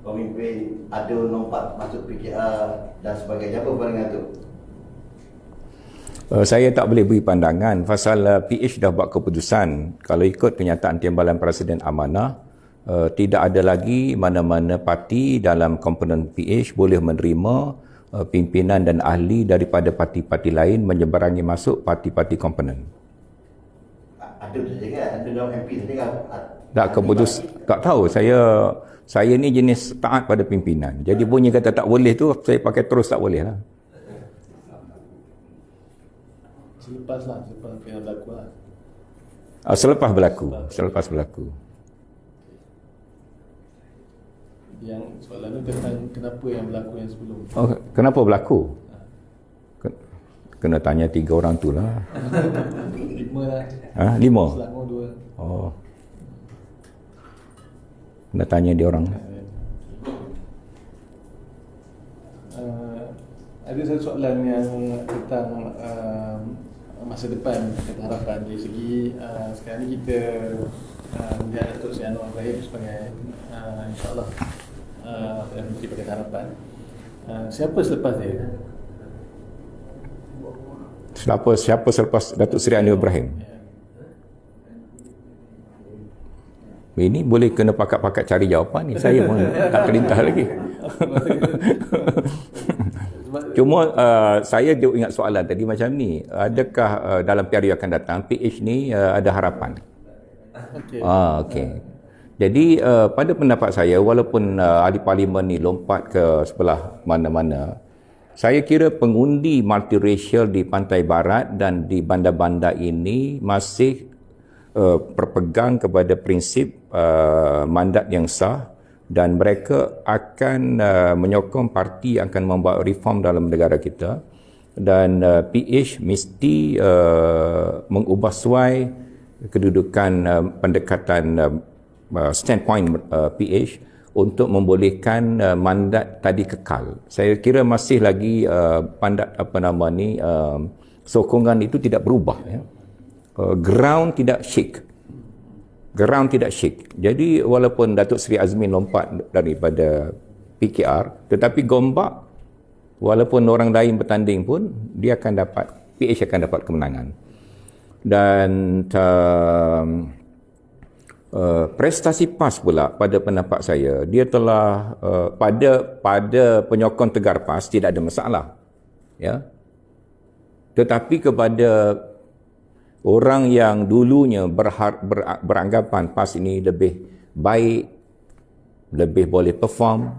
Pemimpin ada lompat masuk PKR dan sebagainya, apa pandangan tu? Saya tak boleh beri pandangan pasal PH dah buat keputusan. Kalau ikut kenyataan Timbalan Presiden Amanah, tidak ada lagi mana-mana parti dalam komponen PH boleh menerima pimpinan dan ahli daripada parti-parti lain menyeberangi masuk parti-parti komponen. Ada saja kan? Ada dalam MP saja kan? Tak keputus, tak tahu. Saya ni jenis taat pada pimpinan. Jadi bunyi kata tak boleh tu, saya pakai terus tak boleh lah. Selepas apa yang berlaku lah. Selepas berlaku. Yang soalan tu tentang kenapa yang berlaku yang sebelum. Oh, kenapa berlaku? Kena tanya 3 orang tu lah. 5 lah. 5? Selangor 2. Oh. Kena tanya dia orang. Ada satu soalan yang tentang masa depan, kata harapan dari segi sekarang ni kita melihat Datuk Seri Anwar Ibrahim sebagai insyaAllah Menteri Pakatan Harapan. Siapa selepas dia? Siapa selepas Datuk Seri Anwar Ibrahim? Ini boleh kena pakat-pakat cari jawapan ni. Saya pun tak terlintas lagi. Cuma saya ingat soalan tadi macam ni. Adakah dalam period akan datang PH ni ada harapan? Okay. Okey. Jadi pada pendapat saya, walaupun ahli parlimen ni lompat ke sebelah mana-mana, saya kira pengundi multiracial di Pantai Barat dan di bandar-bandar ini masih berpegang kepada prinsip mandat yang sah, dan mereka akan menyokong parti yang akan membawa reform dalam negara kita, dan PH mesti mengubah suai kedudukan pendekatan standpoint PH untuk membolehkan mandat tadi kekal. Saya kira masih lagi sokongan itu tidak berubah, ya. Ground tidak shake. Jadi walaupun Datuk Seri Azmin lompat daripada PKR, tetapi Gombak, walaupun orang lain bertanding pun, PH akan dapat kemenangan. Dan prestasi PAS pula, pada pendapat saya, dia telah pada penyokong Tegar PAS tidak ada masalah, ya. Tetapi kepada orang yang dulunya beranggapan PAS ini lebih baik, lebih boleh perform,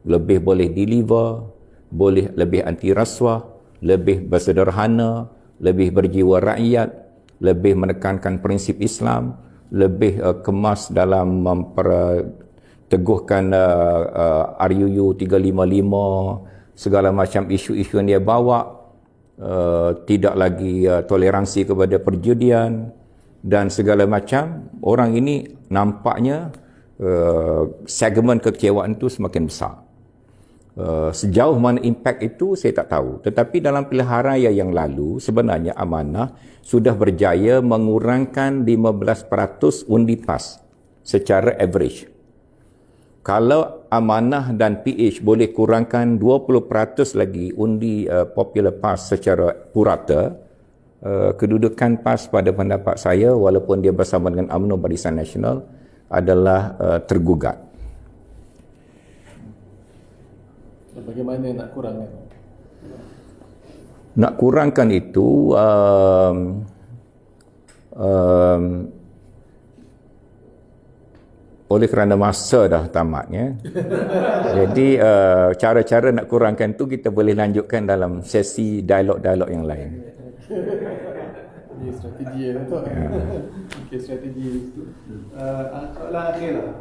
lebih boleh deliver, lebih anti rasuah, lebih bersederhana, lebih berjiwa rakyat, lebih menekankan prinsip Islam, lebih kemas dalam memperteguhkan RUU 355, segala macam isu-isu yang dia bawa, tidak lagi toleransi kepada perjudian dan segala macam. Orang ini nampaknya segmen kekecewaan itu semakin besar. Sejauh mana impak itu saya tak tahu, tetapi dalam pilihan raya yang lalu sebenarnya Amanah sudah berjaya mengurangkan 15% undi PAS secara average. Kalau Amanah dan PH boleh kurangkan 20% lagi undi popular PAS secara purata, kedudukan PAS pada pendapat saya, walaupun dia bersama dengan UMNO Barisan Nasional, adalah tergugat. Bagaimana nak kurangkan? Nak kurangkan itu oleh kerana masa dah tamatnya. Jadi cara-cara nak kurangkan tu kita boleh lanjutkan dalam sesi dialog-dialog yang lain. Ini strategi ya, betul. Okey, strategi itu. Soalan akhir lah.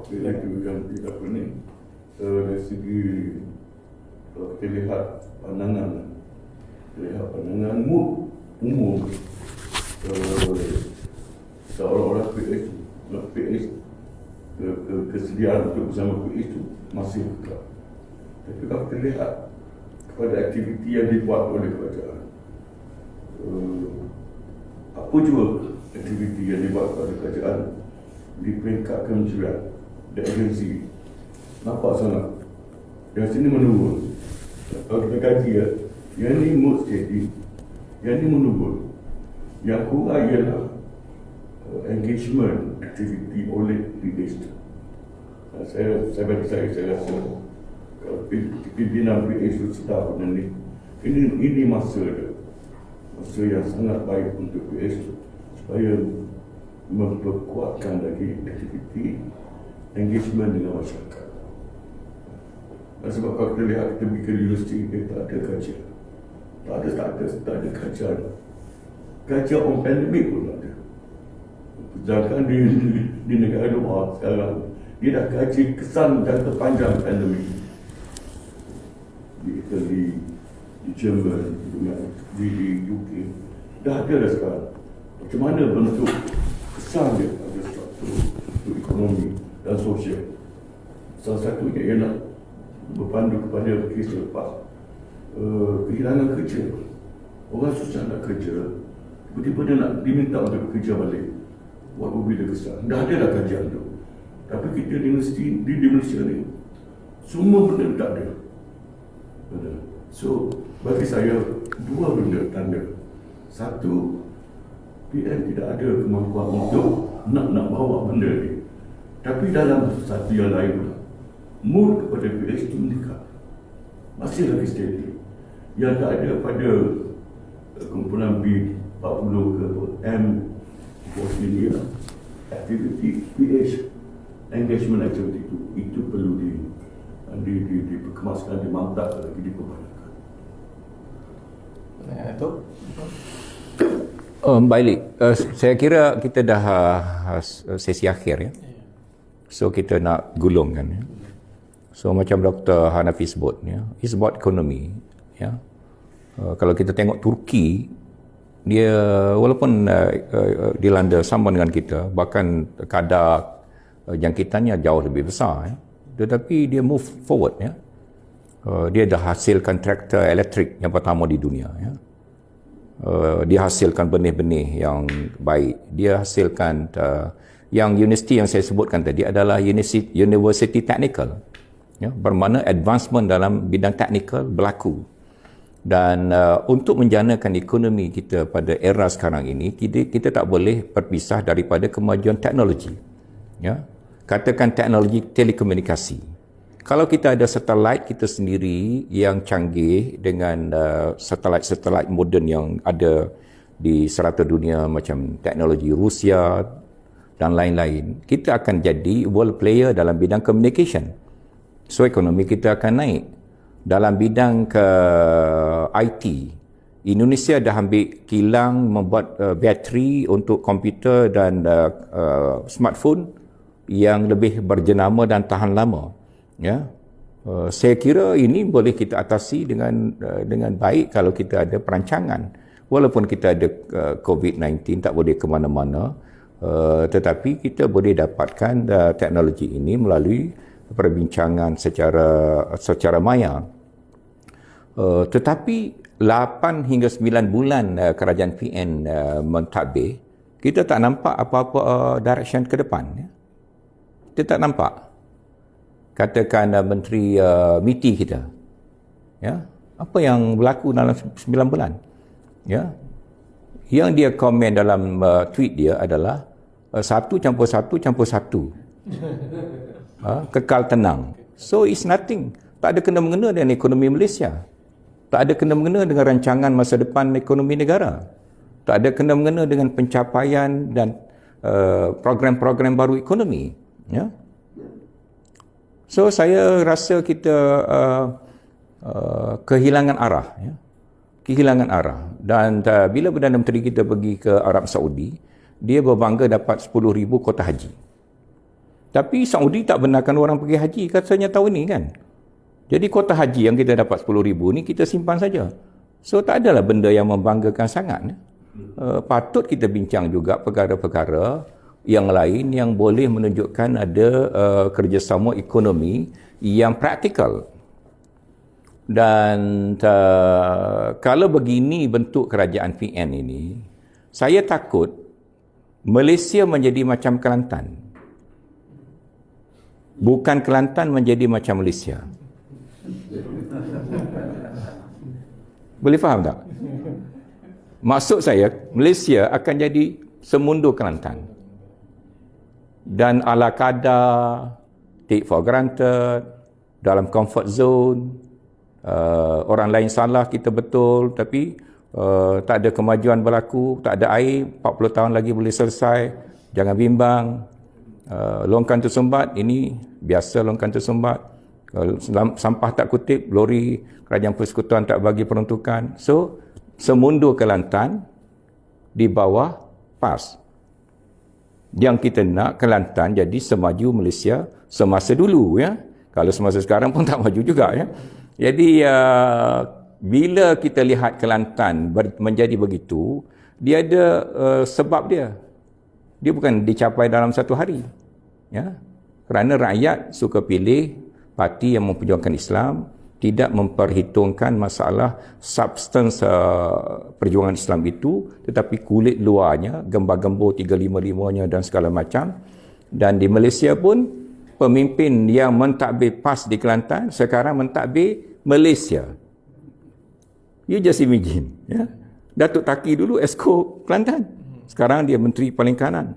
Itu apa ni? Dari segi kita lihat pandangan umum seolah-olah PH kesediaan untuk bersama PH itu masih buka. Tapi kalau kita lihat kepada aktiviti yang dibuat oleh kerajaan, apa juga aktiviti yang dibuat oleh kerajaan di peringkat kementerian dan agensi, nampak sangat dari sini menurun. Kalau kita kaji yang ini mood steady, Yang ini menurun. Yang kurang ialah engagement aktiviti oleh PH. Saya rasa kalau pimpinan PH itu sedar benda ni. Ini masa yang sangat baik untuk PH supaya memperkuatkan lagi aktiviti engagement dengan masyarakat. Dan sebab kalau kita lihat, kita pergi ke universiti, kita tak ada kajian. Tak ada kajian. Kajian on pandemik pun tak ada. Sedangkan di negara luar sekarang, dia dah kaji kesan jangka panjang pandemik. Di Italy, di Jerman, di UK, dah ada dah sekarang. Macam mana bentuk kesan dia pada struktur ekonomi dan sosial. Salah satunya ialah berpandu kepada kes lepas kehilangan kerja. Orang susah nak kerja, tiba-tiba dia nak diminta untuk bekerja balik. Buat berbeza kesan. Dah ada dah kajian tu. Tapi kita di Malaysia ni, semua benda tak ada. So, bagi saya, dua benda tanda. Satu, PN tidak ada kemampuan untuk nak bawa benda ni. Tapi dalam satu yang lain, mood kepada PH itu meningkat. Masih lagi steady. Yang tak ada pada kumpulan B40 ke M bos ini, aktiviti PH, engagement activity itu perlu dikemaskan, dimantapkan lagi, diperbanyak. Itu Baik, saya kira kita dah sesi akhir ya. So kita nak gulungkan ya. So macam Dr. Hanafi sebut ya, it's about ekonomi ya. Kalau kita tengok Turki, dia walaupun dilanda sama dengan kita, bahkan kadar jangkitannya jauh lebih besar ya, tetapi dia move forward ya. Dia dah hasilkan traktor elektrik yang pertama di dunia ya. Dia hasilkan benih-benih yang baik. Dia hasilkan yang universiti yang saya sebutkan tadi adalah University Technical ya, bermakna advancement dalam bidang teknikal berlaku. Dan untuk menjanakan ekonomi kita pada era sekarang ini, kita tak boleh berpisah daripada kemajuan teknologi ya. Katakan teknologi telekomunikasi. Kalau kita ada satelit kita sendiri yang canggih dengan satelit moden yang ada di serata dunia macam teknologi Rusia dan lain-lain, kita akan jadi world player dalam bidang communication. So ekonomi kita akan naik. Dalam bidang ke IT, Indonesia dah ambil kilang membuat bateri untuk komputer dan smartphone yang lebih berjenama dan tahan lama. Ya, saya kira ini boleh kita atasi dengan baik kalau kita ada perancangan. Walaupun kita ada COVID-19 tak boleh ke mana-mana, tetapi kita boleh dapatkan teknologi ini melalui perbincangan secara maya. Tetapi 8 hingga 9 bulan kerajaan PN mentadbir, kita tak nampak apa-apa direction ke depan ya. Kita tak nampak. Katakan Menteri MITI kita ya, apa yang berlaku dalam 9 bulan ya. Yang dia komen dalam tweet dia adalah 1+1 +1 kekal tenang. So it's nothing. Tak ada kena-mengena dengan ekonomi Malaysia, tak ada kena-mengena dengan rancangan masa depan ekonomi negara, tak ada kena-mengena dengan pencapaian dan program-program baru ekonomi ya. So saya rasa kita kehilangan arah ya. Kehilangan arah. Dan bila Perdana Menteri kita pergi ke Arab Saudi, dia berbangga dapat 10,000 kota haji. Tapi Saudi tak benarkan orang pergi haji katanya tahun ni kan. Jadi kota haji yang kita dapat 10,000 ni kita simpan saja. So tak adalah benda yang membanggakan sangat. Patut kita bincang juga perkara-perkara yang lain yang boleh menunjukkan ada kerjasama ekonomi yang praktikal. Dan kalau begini bentuk kerajaan PN ini, saya takut Malaysia menjadi macam Kelantan, bukan Kelantan menjadi macam Malaysia. Boleh faham tak? Maksud saya, Malaysia akan jadi semundur Kelantan. Dan ala kadar, take for granted, dalam comfort zone, orang lain salah, kita betul, tapi tak ada kemajuan berlaku, tak ada air, 40 tahun lagi boleh selesai, jangan bimbang. Longkan tersumbat, ini biasa longkan tersumbat. Sampah tak kutip, lori kerajaan persekutuan tak bagi peruntukan. So, semundur Kelantan di bawah PAS. Yang kita nak Kelantan jadi semaju Malaysia semasa dulu, ya. Kalau semasa sekarang pun tak maju juga, ya. Jadi bila kita lihat Kelantan menjadi begitu, dia ada sebab dia. Dia bukan dicapai dalam satu hari, ya. Kerana rakyat suka pilih parti yang memperjuangkan Islam, tidak memperhitungkan masalah substans perjuangan Islam itu, tetapi kulit luarnya, gembar-gembur 355-nya dan segala macam. Dan di Malaysia pun, pemimpin yang mentadbir PAS di Kelantan, sekarang mentadbir Malaysia. You just imagine. Ya? Datuk Taki dulu Esko Kelantan. Sekarang dia Menteri Paling Kanan.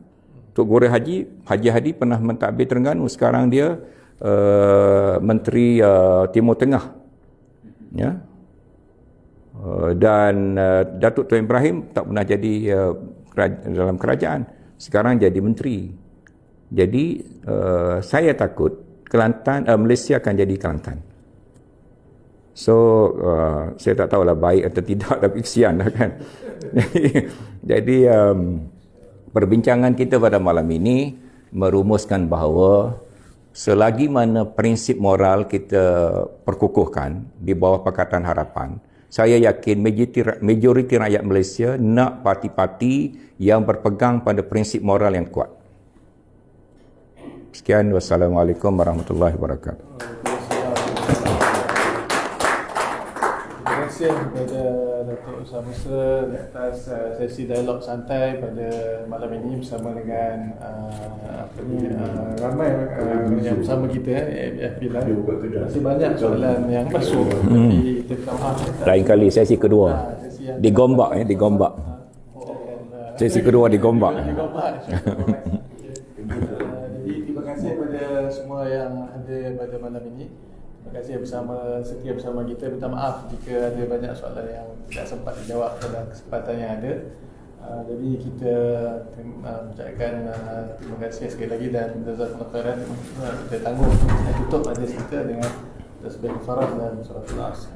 Tok Gora Haji Hadi pernah mentadbir Terengganu. Sekarang dia Menteri Timur Tengah, ya. Dan Datuk Tuan Ibrahim tak pernah jadi dalam kerajaan, sekarang jadi menteri. Jadi saya takut Kelantan, Malaysia akan jadi Kelantan. So saya tak tahulah baik atau tidak, tapi kesian lah kan. Jadi perbincangan kita pada malam ini merumuskan bahawa selagi mana prinsip moral kita perkukuhkan di bawah Pakatan Harapan, saya yakin majoriti rakyat Malaysia nak parti-parti yang berpegang pada prinsip moral yang kuat. Sekian, wassalamualaikum warahmatullahi wabarakatuh. Terima kasih kepada Datuk Usha Musa di atas sesi dialog santai pada malam ini bersama dengan ramai yang bersama kita AFP lah. Masih banyak soalan yang masuk, tapi kita minta maaf. Lain kali sesi kedua digombak, digombak. Sesi kedua digombak. Jadi terima kasih kepada semua yang ada pada malam ini. Terima kasih setia bersama kita. Minta maaf jika ada banyak soalan yang tidak sempat dijawab pada kesempatan yang ada. Jadi kita ucapkan terima kasih sekali lagi dan jazakumullah khairan. Kita tangguh untuk tutup majlis kita dengan tasbih farah dan surah Al-As.